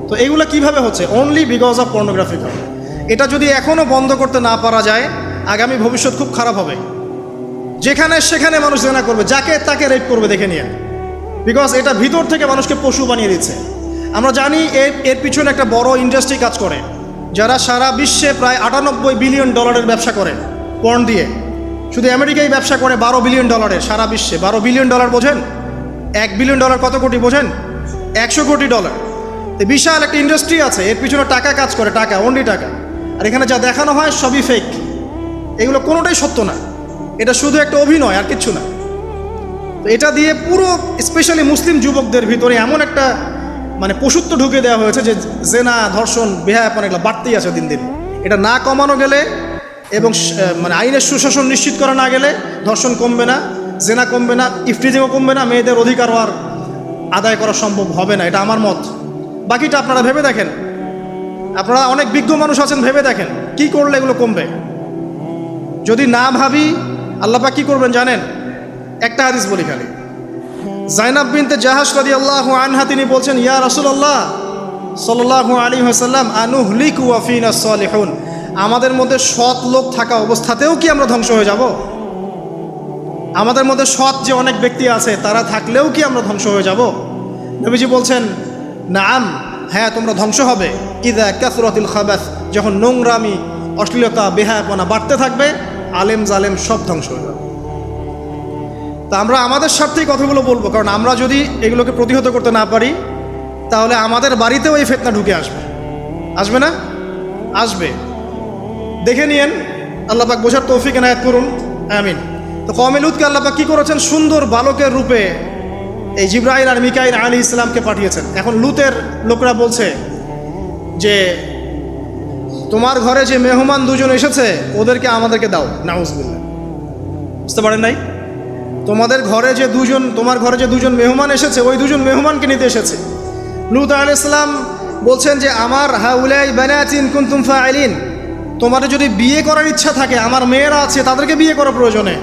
Speaker 1: তো এইগুলো কিভাবে হচ্ছে? Only because of pornography. এটা যদি এখনও বন্ধ করতে না পারা যায়, আগামী ভবিষ্যৎ খুব খারাপ হবে। যেখানে সেখানে মানুষ জেনা করবে, যাকে তাকে রেপ করবে দেখে নিয়ে, বিকজ এটা ভিতর থেকে মানুষকে পশু বানিয়ে দিচ্ছে। আমরা জানি এর পিছনে একটা বড় ইন্ডাস্ট্রি কাজ করে, যারা সারা বিশ্বে প্রায় $98 বিলিয়ন ব্যবসা করে পর্ন দিয়ে। শুধু আমেরিকায় ব্যবসা করে $12 বিলিয়ন সারা বিশ্বে। $12 বিলিয়ন বোঝেন? $1 বিলিয়ন কত কোটি বোঝেন? $100 কোটি। বিশাল একটা ইন্ডাস্ট্রি আছে, এর পিছনে টাকা কাজ করে, টাকা, অনলি টাকা। আর এখানে যা দেখানো হয় সবই ফেক, এগুলো কোনোটাই সত্য না। এটা শুধু একটা অভিনয়, আর কিচ্ছু না। তো এটা দিয়ে পুরো স্পেশালি মুসলিম যুবকদের ভিতরে এমন একটা পশুত্ব ঢুকে দেওয়া হয়েছে যে জেনা, ধর্ষণ, বেহায়াপনা এগুলো বাড়তেই আছে দিন দিন। এটা না কমানো গেলে এবং আইনের সুশাসন নিশ্চিত করা না গেলে ধর্ষণ কমবে না, জেনা কমবে না, ইফটিজিংও কমবে না, মেয়েদের অধিকারও আর আদায় করা সম্ভব হবে না। এটা আমার মত। বাকিটা আপনারা ভেবে দেখেন, আপনারা অনেক বিজ্ঞ মানুষ আছেন, ভেবে দেখেন কি করলে এগুলো কমবে। যদি না ভাবি, আল্লাহ পাক কি করবেন জানেন? একটা হাদিস বলি খালি। জাইনাব বিনতে জাহাশ রাদিয়াল্লাহু আনহা তিনি বলছেন, ইয়া রাসূলুল্লাহ সাল্লাল্লাহু আলাইহি ওয়াসাল্লাম, আনুহলিকু ওয়া ফিনা সালিহুন, আমাদের মধ্যে সৎ লোক থাকা অবস্থাতেও কি আমরা ধ্বংস হয়ে যাব? আমাদের মধ্যে সৎ যে অনেক ব্যক্তি আছে তারা থাকলেও কি আমরা ধ্বংস হয়ে যাব? নবীজি বলছেন, নাম, হ্যাঁ তোমরা ধ্বংস হবে। ইযা কাসরাতিল খাবাস, যখন নোংরামি, অশ্লীলতা, বেহায়াপনা বাড়তে থাকবে, আলেম জালেম সব ধ্বংস হয়ে যাবে। তা আমরা আমাদের স্বার্থেই কথাগুলো বলবো, কারণ আমরা যদি এগুলোকে প্রতিহত করতে না পারি, তাহলে আমাদের বাড়িতেও এই ফিতনা ঢুকে আসবে না? আসবে। দেখে নিয়েন, আল্লাহ পাক বোঝার তৌফিক এনায়েত করুন, আমিন। তো কওমে লূতকে আল্লাহ পাক কী করেছেন? সুন্দর বালকের রূপে এই জিবরাইল আর মিকাইল আলাইহিস সালামকে পাঠিয়েছেন। এখন লূতের লোকরা বলছে যে তোমার ঘরে যে মেহমান দুজন এসেছে ওদেরকে আমাদেরকে দাও, নাউজুবিল্লাহ। বুঝতে পারেন নাই? তোমার ঘরে যে দুজন মেহমান এসেছে ওই দুজন মেহমানকে নিতে এসেছে। লূত আলাইহিস সালাম বলছেন যে আমার হাউলাই বানাতিন কুনতুম ফাইলিন, তোমাদের যদি বিয়ে করার ইচ্ছা থাকে, আমার মেয়েরা আছে, তাদেরকে বিয়ে করা প্রয়োজনে।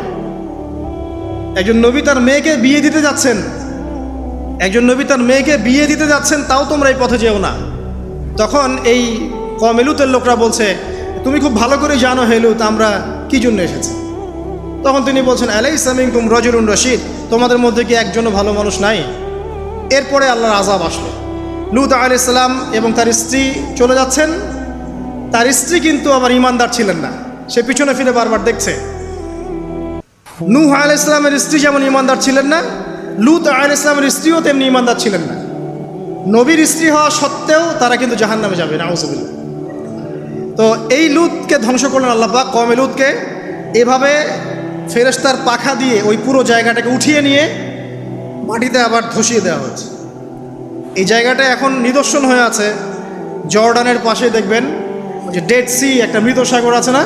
Speaker 1: একজন নবী তার মেয়েকে বিয়ে দিতে যাচ্ছেন, তাও তোমরা এই পথে যেও না। তখন এই কওমে লূতের লোকরা বলছে, তুমি খুব ভালো করে জানো হে লূত আমরা কি জন্য এসেছি। তখন তিনি বলছেন, আলাইসা মিনকুম রাজুলুন রশিদ, তোমাদের মধ্যে কি একজনও ভালো মানুষ নাই? এরপরে আল্লাহর আযাব আসলো। লূত আলাইহিস সালাম এবং তার স্ত্রী চলে যাচ্ছেন। তার স্ত্রী কিন্তু আবার ঈমানদার ছিলেন না, সে পিছনে ফিরে বারবার দেখছে। নূহ আলাইহিস সালামের স্ত্রী যেমন ঈমানদার ছিলেন না, লূত আলাইহিস সালামের স্ত্রীও তেমনি ঈমানদার ছিলেন না। নবীর স্ত্রী হওয়া সত্ত্বেও তারা কিন্তু জাহান্নামে যাবে, নাউজুবিল্লাহ। তো এই লূতকে ধ্বংস করলেন আল্লাহ পাক, কওমে লূতকে এভাবে ফেরেশতার পাখা দিয়ে ওই পুরো জায়গাটাকে উঠিয়ে নিয়ে মাটিতে আবার ধসিয়ে দেওয়া হয়েছে। এই জায়গাটা এখন নিদর্শন হয়ে আছে। জর্ডানের পাশে দেখবেন যে ডেড সি, একটা মৃত সাগর আছে না,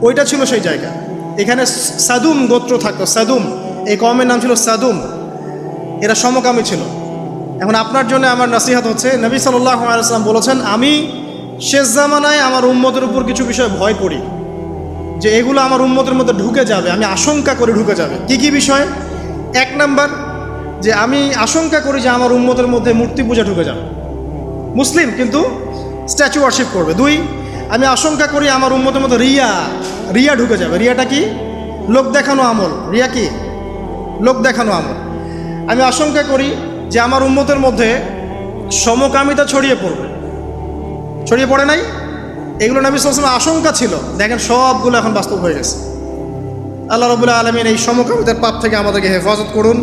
Speaker 1: ওইটা ছিল সেই জায়গা। এখানে সাদুম গোত্র থাকতো, সাদুম, এই কওমের নাম ছিল সাদুম। এরা সমকামী ছিল। এখন আপনার জন্য আমার নসিহত হচ্ছে, নবী সাল্লাল্লাহু আলাইহি ওয়াসাল্লাম বলেছেন, আমি শেষ জামানায় আমার উম্মতের উপর কিছু বিষয় ভয় করি যে এগুলো আমার উম্মতের মধ্যে ঢুকে যাবে, আমি আশঙ্কা করে ঢুকে যাবে। কি কি বিষয়? এক নাম্বার, যে আমি আশঙ্কা করি যে আমার উম্মতের মধ্যে মূর্তি পূজা ঢুকে যাবে, মুসলিম কিন্তু স্ট্যাচু ওয়ার্শিপ করবে। দুই, আমি আশঙ্কা করি আমার উম্মতের মধ্যে রিয়া ঢুকে যাবে। রিয়াটা কি? লোক দেখানো আমল। রিয়া কি? লোক দেখানো আমল। আমি আশঙ্কা করি যে আমার উম্মতের মধ্যে সমকামিতা ছড়িয়ে পড়ে নাই? এগুলো নবী সাল্লাল্লাহু আলাইহি ওয়াসাল্লাম আশঙ্কা ছিল। দেখেন সবগুলো এখন বাস্তব হয়ে গেছে। আল্লাহ রাব্বুল আলামিন এই সমকামিতার পাপ থেকে আমাদেরকে হেফাজত করুন,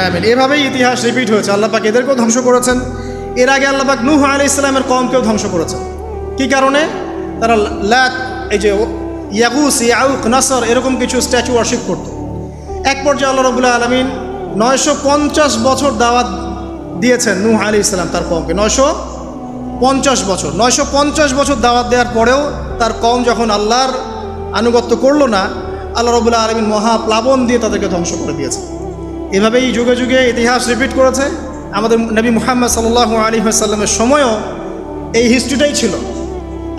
Speaker 1: আমিন। এভাবেই ইতিহাস রিপিট হয়েছে। আল্লাহ পাক এদেরকেও ধ্বংস করেছেন। এর আগে আল্লাহ পাক নূহ আলাইহিস সালামের কওমকেও ধ্বংস করেছেন। কি কারণে? তারা লাত, এই যে ইয়াগুস, ইয়াউক, নাসর, এরকম কিছু স্ট্যাচু ওয়ার্শিপ করত। এক পর্যায়ে আল্লাহ রাব্বুল আলামিন 950 বছর দাওয়াত দিয়েছেন নূহ আলাইহিস সালাম তার কওমকে। 950 বছর দাওয়াত দেওয়ার পরেও তার কওম যখন আল্লাহর আনুগত্য করলো না, আল্লাহ রাব্বুল আলামিন মহাপ্লাবন দিয়ে তাদেরকে ধ্বংস করে দিয়েছে। এভাবেই যুগে যুগে ইতিহাস রিপিট করেছে। আমাদের নবী মুহাম্মদ সাল্লাল্লাহু আলাইহি ওয়াসাল্লামের সময়ও এই হিস্ট্রিটাই ছিল।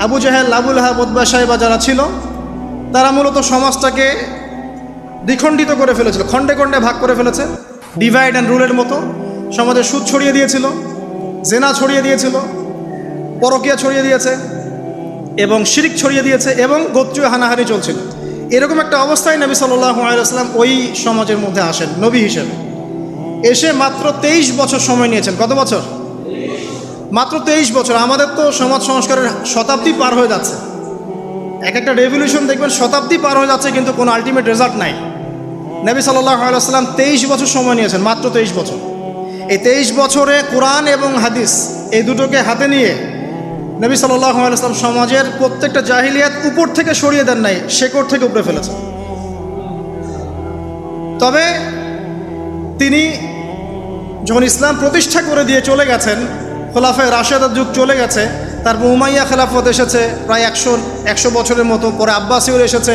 Speaker 1: আবু জাহেল, আবু লাহাব, উতবা, শাইবা যারা ছিল, তারা মূলত সমাজটাকে দ্বিখণ্ডিত করে ফেলেছিল, খণ্ডে খণ্ডে ভাগ করে ফেলেছে। ডিভাইড অ্যান্ড রুলের মতো সমাজে সুদ ছড়িয়ে দিয়েছিল, জেনা ছড়িয়ে দিয়েছিল, পরকীয়া ছড়িয়ে দিয়েছে এবং শিরক ছড়িয়ে দিয়েছে এবং গোত্রীয় হানাহানি চলছিল। এরকম একটা অবস্থায় নবী সাল্লাল্লাহু আলাইহি ওয়াসাল্লাম ওই সমাজের মধ্যে আসেন নবী হিসেবে। এসে মাত্র 23 বছর সময় নিয়েছেন। কত বছর? মাত্র 23 বছর। আমাদের তো সমাজ সংস্কারের শতাব্দী পার হয়ে যাচ্ছে। এক একটা রেভলিউশন দেখবেন শতাব্দী পার হয়ে যাচ্ছে, কিন্তু কোনো আলটিমেট রেজাল্ট নাই। নবী সাল্লাল্লাহু আলাইহি ওয়াসাল্লাম 23 বছর সময় নিয়েছেন, মাত্র 23 বছর। এই 23 বছরে কোরআন এবং হাদিস এই দুটোকে হাতে নিয়ে নবী সাল্লাল্লাহু আলাইহি ওয়াসাল্লাম সমাজের প্রত্যেকটা জাহিলিয়াত উপর থেকে সরিয়ে দেন নাই, শেকড় থেকে উপরে ফেলেছেন। তবে তিনি যখন ইসলাম প্রতিষ্ঠা করে দিয়ে চলে গেছেন, খোলাফায়ে রাশেদার যুগ চলে গেছে, তারপর উমাইয়া খেলাফত এসেছে প্রায় 100 বছরের মতো, পরে আব্বাসীয়র এসেছে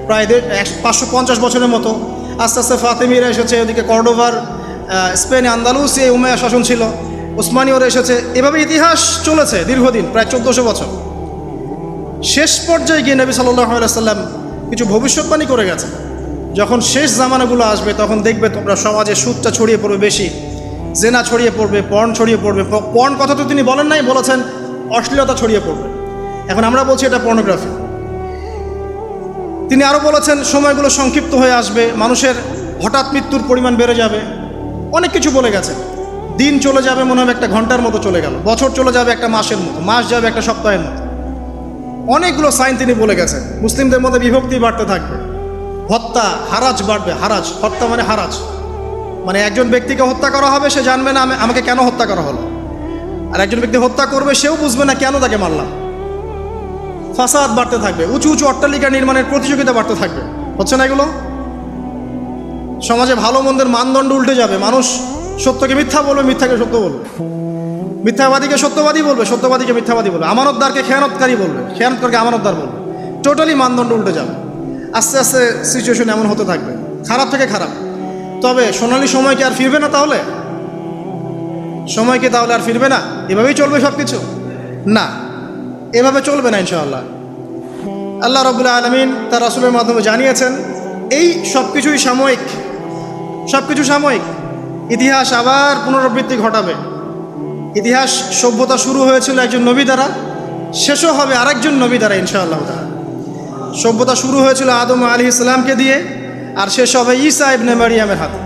Speaker 1: প্রায় 550 বছরের মতো, আস্তে আস্তে ফাতেমিরা এসেছে, ওদিকে কর্ডোভার, স্পেনে আন্দালুসে উমাইয়া শাসন ছিল, উসমানীয়রা এসেছে। এভাবে ইতিহাস চলেছে দীর্ঘদিন, প্রায় 1400 বছর। শেষ পর্যায়ে গিয়ে নবী সাল্লাল্লাহু আলাইহি ওয়াসাল্লাম কিছু ভবিষ্যৎবাণী করে গেছে, যখন শেষ জামানাগুলো আসবে তখন দেখবে তোমরা সমাজে সুদটা ছড়িয়ে পড়বে বেশি, জেনা ছড়িয়ে পড়বে, পর্ন ছড়িয়ে পড়বে। পর্ন কথা তো তিনি বলেন নাই, বলেছেন অশ্লীলতা ছড়িয়ে পড়বে। এখন আমরা বলছি এটা পর্নোগ্রাফি। তিনি আরও বলেছেন সময়গুলো সংক্ষিপ্ত হয়ে আসবে, মানুষের হঠাৎ মৃত্যুর পরিমাণ বেড়ে যাবে, অনেক কিছু বলে গেছেন। দিন চলে যাবে মনে হবে একটা ঘন্টার মতো চলে গেল, বছর চলে যাবে একটা মাসের মতো, মাস যাবে একটা সপ্তাহের মতো। অনেকগুলো সাইন তিনি বলে গেছেন। মুসলিমদের মধ্যে বিভক্তি বাড়তে থাকবে, হত্যা, হারাজ বাড়বে। হারাজ, হত্যা মানে হারাজ, মানে একজন ব্যক্তিকে হত্যা করা হবে, সে জানবে না আমাকে কেন হত্যা করা হলো, আর একজন ব্যক্তি হত্যা করবে, সেও বুঝবে না কেন তাকে মারলাম। ফাসাদ বাড়তে থাকবে, উঁচু উঁচু অট্টালিকা নির্মাণের প্রতিযোগিতা বাড়তে থাকবে। হচ্ছে না এগুলো? সমাজে ভালো মন্দের মানদণ্ড উল্টে যাবে, মানুষ সত্যকে মিথ্যা বলবে, মিথ্যাকে সত্য বলবে। মিথ্যাবাদীকে সত্যবাদী বলবে, সত্যবাদীকে মিথ্যাবাদী বলবে, আমানতদারকে খেয়ানতকারী বলবে, খেয়ানতকারকে আমানতদার বলবে। টোটালি মানদণ্ড উল্টে যাবে। আস্তে আস্তে সিচুয়েশন এমন হতে থাকবে, খারাপ থেকে খারাপ। তবে সোনালি সময় কি আর ফিরবে না? তাহলে সময় কি তাহলে আর ফিরবে না? এভাবেই চলবে সব কিছু? না, এভাবে চলবে না ইনশাআল্লাহ। আল্লাহ রাব্বুল আলামিন তার রাসূলের মাধ্যমে জানিয়েছেন এই সব কিছুই সাময়িক, সব কিছু সাময়িক। ইতিহাস আবার পুনরাবৃত্তি ঘটাবে। ইতিহাস সভ্যতা শুরু হয়েছিল একজন নবী দ্বারা, শেষও হবে আরেকজন নবী দ্বারা ইনশাআল্লাহ তাআলা। সভ্যতা শুরু হয়েছিল আদম আলাইহিস সালামকে দিয়ে, আর শেষ হবে ঈসা ইবনে মারিয়ামের হাতে।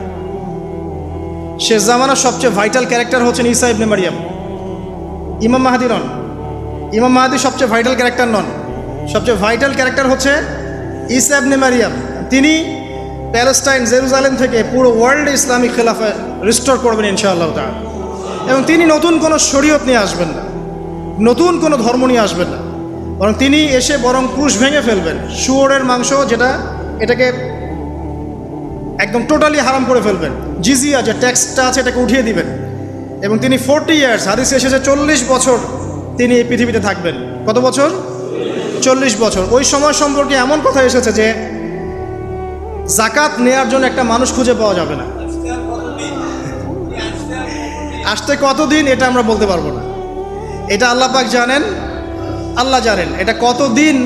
Speaker 1: শেষ জামানার সবচেয়ে ভাইটাল ক্যারেক্টার হচ্ছেন ঈসা ইবনে মারিয়াম। ইমাম মাহদী নন, ইমাম মাহদী সবচেয়ে ভাইটাল ক্যারেক্টার নন। সবচেয়ে ভাইটাল ক্যারেক্টার হচ্ছে ঈসা ইবনে মারিয়াম। তিনি প্যালেস্টাইন, জেরুজালেম থেকে পুরো ওয়ার্ল্ডে ইসলামিক খেলাফা রিস্টোর করবেন ইনশাআল্লাহ তাআলা। এবং তিনি নতুন কোনো শরীয়ত নিয়ে আসবেন না, নতুন কোনো ধর্ম নিয়ে আসবেন না, বরং তিনি এসে বরং ক্রুশ ভেঙে ফেলবেন। শুয়োরের মাংস যেটা, এটাকে একদম টোটালি হারাম করে ফেলবেন। জিজিয়া যে ট্যাক্সটা আছে এটাকে উঠিয়ে দিবেন। এবং তিনি 40 ইয়ার্স, হাদিসে এসেছে 40 বছর তিনি এই পৃথিবীতে থাকবেন। কত বছর? 40 বছর। ওই সময় সম্পর্কে এমন কথা এসেছে যে জাকাত নেয়ার জন্য একটা মানুষ খুঁজে পাওয়া যাবে না। আসতে কতদিন এটা আমরা বলতে পারবো না, এটা আল্লাহ পাক জানেন, আল্লাহ জানেন। এটা কতদিন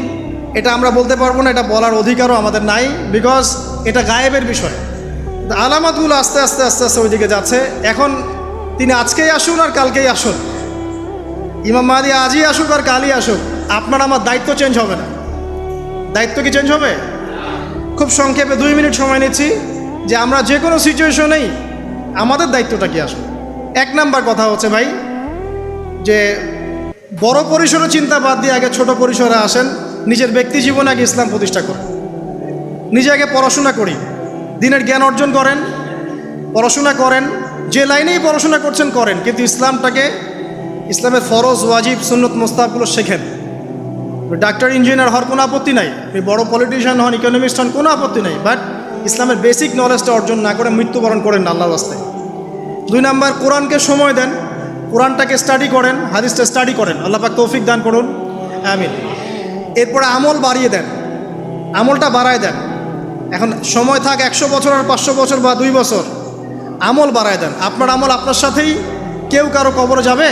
Speaker 1: এটা আমরা বলতে পারবো না, এটা বলার অধিকারও আমাদের নাই, বিকজ এটা গায়েবের বিষয়। আলামাতগুলো আস্তে আস্তে আস্তে আস্তে ওইদিকে যাচ্ছে। এখন তিনি আজকেই আসুন আর কালকেই আসুন, ইমাম মাহদী আজই আসুক আর কালই আসুক, আপনার আমার দায়িত্ব চেঞ্জ হবে না। দায়িত্ব কি চেঞ্জ হবে? খুব সংক্ষেপে 2 মিনিট সময় নিচ্ছি যে আমরা যে কোনো সিচুয়েশনেই আমাদের দায়িত্বটা কি আসবে। 1 নাম্বার কথা হচ্ছে ভাই, যে বড় পরিসরে চিন্তা বাদ দিয়ে আগে ছোট পরিসরে আসেন। নিজের ব্যক্তি জীবনে আগে ইসলাম প্রতিষ্ঠা করেন। নিজে আগে পড়াশোনা করি, দিনের জ্ঞান অর্জন করেন, পড়াশোনা করেন, যে লাইনেই পড়াশোনা করছেন করেন, কিন্তু ইসলামটাকে, ইসলামের ফরজ, ওয়াজিব, সুন্নত, মুস্তাহাবগুলো শেখেন। ডাক্তার, ইঞ্জিনিয়ার হওয়ার কোনো আপত্তি নাই, আপনি বড় পলিটিশিয়ান হন, ইকোনমিস্ট হন, কোনো আপত্তি নাই, বাট ইসলামের বেসিক নলেজটা অর্জন না করে মৃত্যুবরণ করেন না আল্লাহর রাস্তায়। 2 নাম্বার, কোরআনকে সময় দেন, কোরআনটাকে স্টাডি করেন, হাদিসটা স্টাডি করেন। আল্লাহ পাক তৌফিক দান করুন, আমিন। এরপরে আমল বাড়িয়ে দেন, আমলটা বাড়ায় দেন। এখন সময় থাক 100 বছর আর 500 বছর বা 2 বছর, আমল বাড়ায় দেন। আপনার আমল আপনার সাথেই, কেউ কারো কবরে যাবে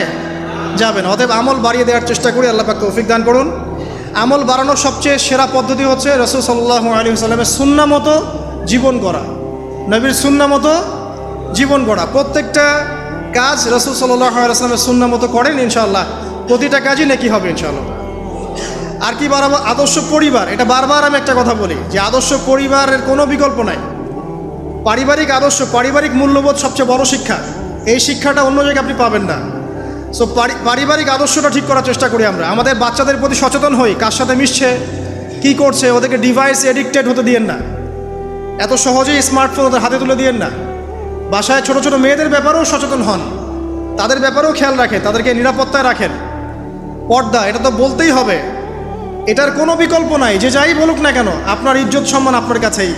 Speaker 1: যাবে না। অতএব আমল বাড়িয়ে দেওয়ার চেষ্টা করি, আল্লাহ পাক তৌফিক দান করুন। আমল বাড়ানোর সবচেয়ে সেরা পদ্ধতি হচ্ছে রাসূল সাল্লাল্লাহু আলাইহি ওয়াসাল্লামের সুন্নাহ মতো জীবন গড়া, নবীর সুন্নাহ মতো জীবন গড়া। প্রত্যেকটা কাজ রাসূল সাল্লাল্লাহু আলাইহি ওয়াসাল্লামের সুন্নাহ মতো করেন, ইনশাআল্লাহ প্রতিটা কাজই নেকি হবে ইনশাআল্লাহ। আর কি বাড়াবো? আদর্শ পরিবার। এটা বারবার আমি একটা কথা বলি যে আদর্শ পরিবারের কোনো বিকল্প নাই। পারিবারিক আদর্শ, পারিবারিক মূল্যবোধ সবচেয়ে বড় শিক্ষা। এই শিক্ষাটা অন্য জায়গায় আপনি পাবেন না। সো পারিবারিক আদর্শটা ঠিক করার চেষ্টা করি আমরা। আমাদের বাচ্চাদের প্রতি সচেতন হই, কার সাথে মিশছে, কি করছে, ওদেরকে ডিভাইস এডিক্টেড হতে দিয়েন না। এত সহজেই স্মার্টফোন ওদের হাতে তুলে দিয়েন না। বাসায় ছোট ছোট মেয়েদের ব্যাপারেও সচেতন হন, তাদের ব্যাপারেও খেয়াল রাখেন, তাদেরকে নিরাপত্তায় রাখেন। পর্দা, এটা তো বলতেই হবে, এটার কোনো বিকল্প নাই। যে যাই বলুক না কেন, আপনার ইজ্জত সম্মান আপনার কাছেই,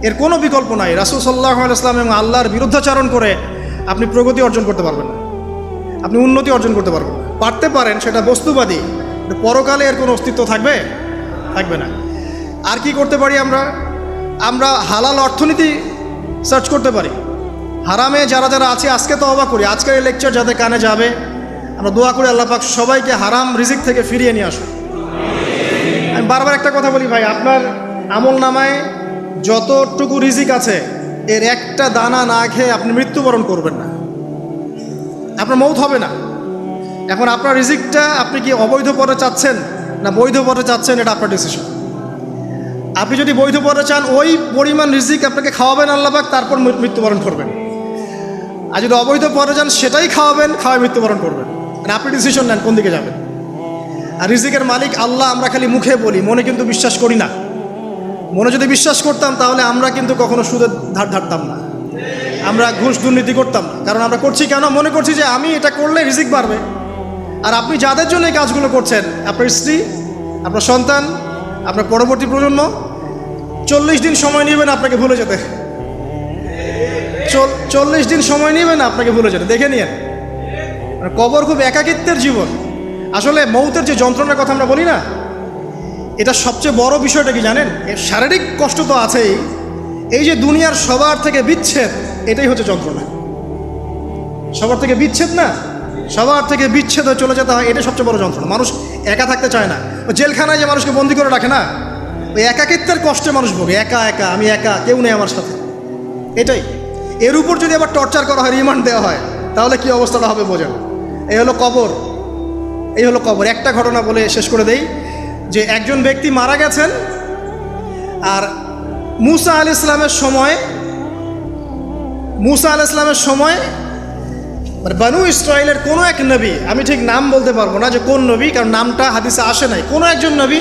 Speaker 1: এর কোনো বিকল্প নাই। রাসূল সাল্লাল্লাহু আলাইহি ওয়াসাল্লাম এবং আল্লাহর বিরুদ্ধাচারণ করে আপনি প্রগতি অর্জন করতে পারবেন না, আপনি উন্নতি অর্জন করতে পারবেন না। পারতে পারেন, সেটা বস্তুবাদী, পরকালে এর কোনো অস্তিত্ব থাকবে থাকবে না। আর কি করতে পারি আমরা? আমরা হালাল অর্থনীতি সার্চ করতে পারি। হারামে যারা যারা আছে আজকে তওবা করি, আজকের এই লেকচার যাদের কানে যাবে, আমরা দোয়া করি আল্লাহ পাক সবাইকে হারাম রিজিক থেকে ফিরিয়ে নিয়ে আসুন। আমি বারবার একটা কথা বলি ভাই, আপনার আমল নামায় যতটুকু রিজিক আছে এর একটা দানা না খেয়ে আপনি মৃত্যুবরণ করবেন না, আপনার মৌত হবে না। এখন আপনার রিজিকটা আপনি কি অবৈধ পথে চাচ্ছেন না বৈধ পথে চাচ্ছেন, এটা আপনার ডিসিশন। আপনি যদি বৈধ পথে চান, ওই পরিমাণ রিজিক আপনাকে খাওয়াবেন আল্লাহ পাক, তারপর মৃত্যুবরণ করবেন। আর যদি অবৈধ পথে চান, সেটাই খাওয়াবেন, খাওয়ায় মৃত্যুবরণ করবেন। মানে আপনি ডিসিশন নেন কোন দিকে যাবেন। আর রিজিকের মালিক আল্লাহ আমরা খালি মুখে বলি, মনে কিন্তু বিশ্বাস করি না। মনে যদি বিশ্বাস করতাম তাহলে আমরা কিন্তু কখনো সুদের ধার ধারতাম না, আমরা ঘুষ দুর্নীতি করতাম না। কারণ আমরা করছি কেন? মনে করছি যে আমি এটা করলে রিজিক বাড়বে। আর আপনি যাদের জন্য এই কাজগুলো করছেন, আপনার স্ত্রী, আপনার সন্তান, আপনার পরবর্তী প্রজন্ম, 40 দিন সময় নেবেন আপনাকে ভুলে যেতে। 40 দিন সময় নেবেন আপনাকে ভুলে যেতে, দেখে নিন। কবর খুব একাকিত্বের জীবন। আসলে মৌতের যে যন্ত্রণার কথা আমরা বলি না, এটা সবচেয়ে বড় বিষয়টা কি জানেন? এর শারীরিক কষ্ট তো আছেই, এই যে দুনিয়ার সবার থেকে বিচ্ছেদ, এটাই হচ্ছে যন্ত্রণা। সবার থেকে বিচ্ছেদ না, সবার থেকে বিচ্ছেদ হয়ে চলে যেতে হয়, এটাই সবচেয়ে বড় যন্ত্রণা। মানুষ একা থাকতে চায় না। জেলখানায় যে মানুষকে বন্দি করে রাখে না, ওই একাকিত্বের কষ্টে মানুষ ভোগে। একা একা, আমি একা, কেউ নেই আমার সাথে, এটাই। এর উপর যদি আবার টর্চার করা হয়, রিমান্ড দেওয়া হয়, তাহলে কি অবস্থাটা হবে বোঝেন। এই হলো কবর, এই হলো কবর। একটা ঘটনা বলে শেষ করে দেই, যে একজন ব্যক্তি মারা গেছেন, আর মুসা আলাইহিস সালামের সময় বানু ইসরাইলের কোনো এক নবী, আমি ঠিক নাম বলতে পারবো না যে কোন নবী, কারণ নামটা হাদিসে আসে নাই, কোনো একজন নবী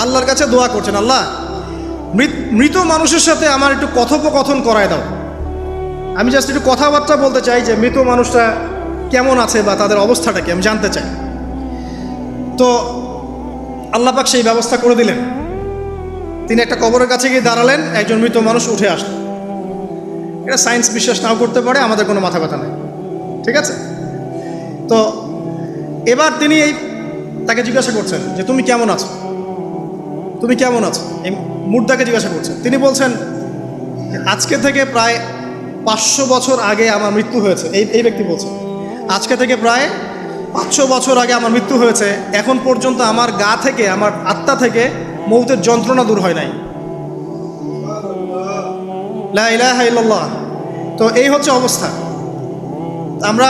Speaker 1: আল্লাহর কাছে দোয়া করছেন, আল্লাহ মৃত মানুষের সাথে আমার একটু কথোপকথন করায় দাও। আমি জাস্ট একটু কথাবার্তা বলতে চাই যে মৃত মানুষটা কেমন আছে বা তাদের অবস্থাটা কি, আমি জানতে চাই। তো আল্লাহ পাক সেই ব্যবস্থা করে দিলেন। তিনি একটা কবরের কাছে গিয়ে দাঁড়ালেন, একজন মৃত মানুষ উঠে আসলো। এটা সায়েন্স বিশ্বাস নাও করতে পারে, আমাদের কোনো মাথা ব্যথা নেই, ঠিক আছে? তো এবার তিনি তাকে জিজ্ঞাসা করছেন যে তুমি কেমন আছো, তুমি কেমন আছো, এই মুর্দাকে জিজ্ঞাসা করছেন। তিনি বলছেন আজকে থেকে প্রায় 500 বছর আগে আমার মৃত্যু হয়েছে। এই ব্যক্তি বলছেন আজকে থেকে প্রায় 500 বছর আগে আমার মৃত্যু হয়েছে, এখন পর্যন্ত আমার গা থেকে, আমার আত্মা থেকে মৌতের যন্ত্রণা দূর হয় নাই। লা ইলাহা ইল্লাল্লাহ। তো এই হচ্ছে অবস্থা। আমরা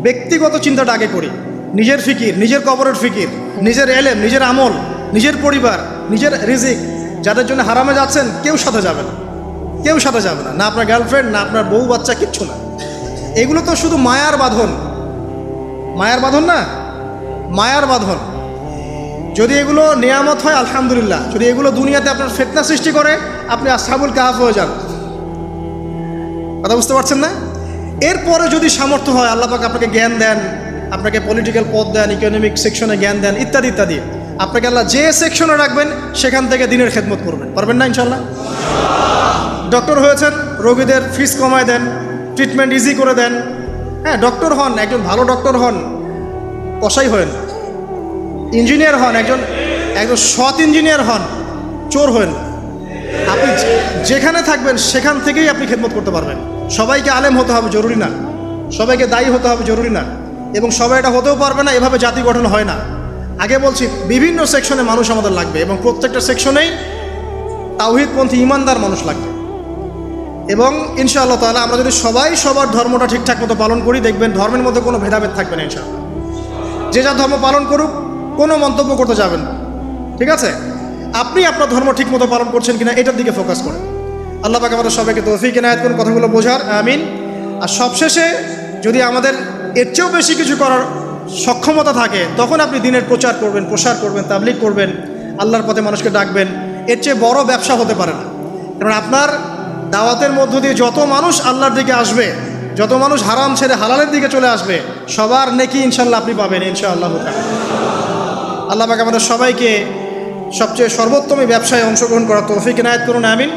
Speaker 1: ব্যক্তিগত চিন্তাটা আগে করি, নিজের ফিকির, নিজের কবরের ফিকির, নিজের এলেম, নিজের আমল, নিজের পরিবার, নিজের রিজিক। যাদের জন্য হারামে যাচ্ছেন, কেউ সাথে যাবে না, কেউ সাথে যাবে না, না আপনার গার্লফ্রেন্ড, না আপনার বউ বাচ্চা, কিচ্ছু না। এগুলো তো শুধু মায়ার বাঁধন, মায়ার বাঁধন না, মায়ার বাঁধন। যদি এগুলো নিয়ামত হয় আলহামদুলিল্লাহ, যদি এগুলো দুনিয়াতে আপনার ফিতনা সৃষ্টি করে, আপনি আসহাবুল কাহাফ হয়ে যান। কথা বুঝতে পারছেন না? এরপরে যদি সামর্থ্য হয়, আল্লাহ পাক আপনাকে জ্ঞান দেন, আপনাকে পলিটিক্যাল পদ দেন, ইকোনমিক সেকশনে জ্ঞান দেন, ইত্যাদি ইত্যাদি, আপনাকে আল্লাহ যে সেকশনে রাখবেন সেখান থেকে দিনের খেদমত করবেন, পারবেন না ইনশাল্লাহ? ডক্টর হয়েছেন, রোগীদের ফিস কমায় দেন, ট্রিটমেন্ট ইজি করে দেন। হ্যাঁ, ডক্টর হন, একজন ভালো ডক্টর হন, কসাই হন। ইঞ্জিনিয়ার হন, একজন সৎ ইঞ্জিনিয়ার হন, চোর হন। আপনি যেখানে থাকবেন সেখান থেকেই আপনি খেদমত করতে পারবেন। সবাইকে আলেম হতে হবে জরুরি না, সবাইকে দায়ী হতে হবে জরুরি না, এবং সবাই এটা হতেও পারবে না। এভাবে জাতি গঠন হয় না। আগে বলছি, বিভিন্ন সেকশনে মানুষ আমাদের লাগবে, এবং প্রত্যেকটা সেকশনেই তাওহীদপন্থী ইমানদার মানুষ লাগবে। এবং ইনশাআল্লাহ তাআলা আমরা যদি সবাই সবার ধর্মটা ঠিকঠাক মতো পালন করি, দেখবেন ধর্মের মধ্যে কোনো ভেদাভেদ থাকবে না ইনশাআল্লাহ। যে যা ধর্ম পালন করুক, কোনো মন্তব্য করতে যাবেন না, ঠিক আছে? আপনি আপনার ধর্ম ঠিক মতো পালন করছেন কিনা এটার দিকে ফোকাস করেন। আল্লাহ পাক আমাদের সবাইকে তৌফিক ইনায়াত করুন কথাগুলো বোঝার, আমিন। আর সবশেষে, যদি আমাদের এর চেয়েও বেশি কিছু করার সক্ষমতা থাকে, তখন আপনি দিনের প্রচার করবেন, প্রসার করবেন, তাবলীগ করবেন, আল্লাহর পথে মানুষকে ডাকবেন। এর চেয়ে বড় ব্যবসা হতে পারে না। কারণ আপনার দাওয়াতের মধ্য দিয়ে যত মানুষ আল্লাহর দিকে আসবে, যত মানুষ হারাম ছেড়ে হালালের দিকে চলে আসবে, সবার নেকি ইনশাল্লাহ আপনি পাবেন ইনশাআল্লাহ। আল্লাহ পাক আমাদের সবাইকে সবচেয়ে সর্বোত্তম ব্যবসায় অংশগ্রহণ করার তৌফিক ইনায়াত করুন, আমিন।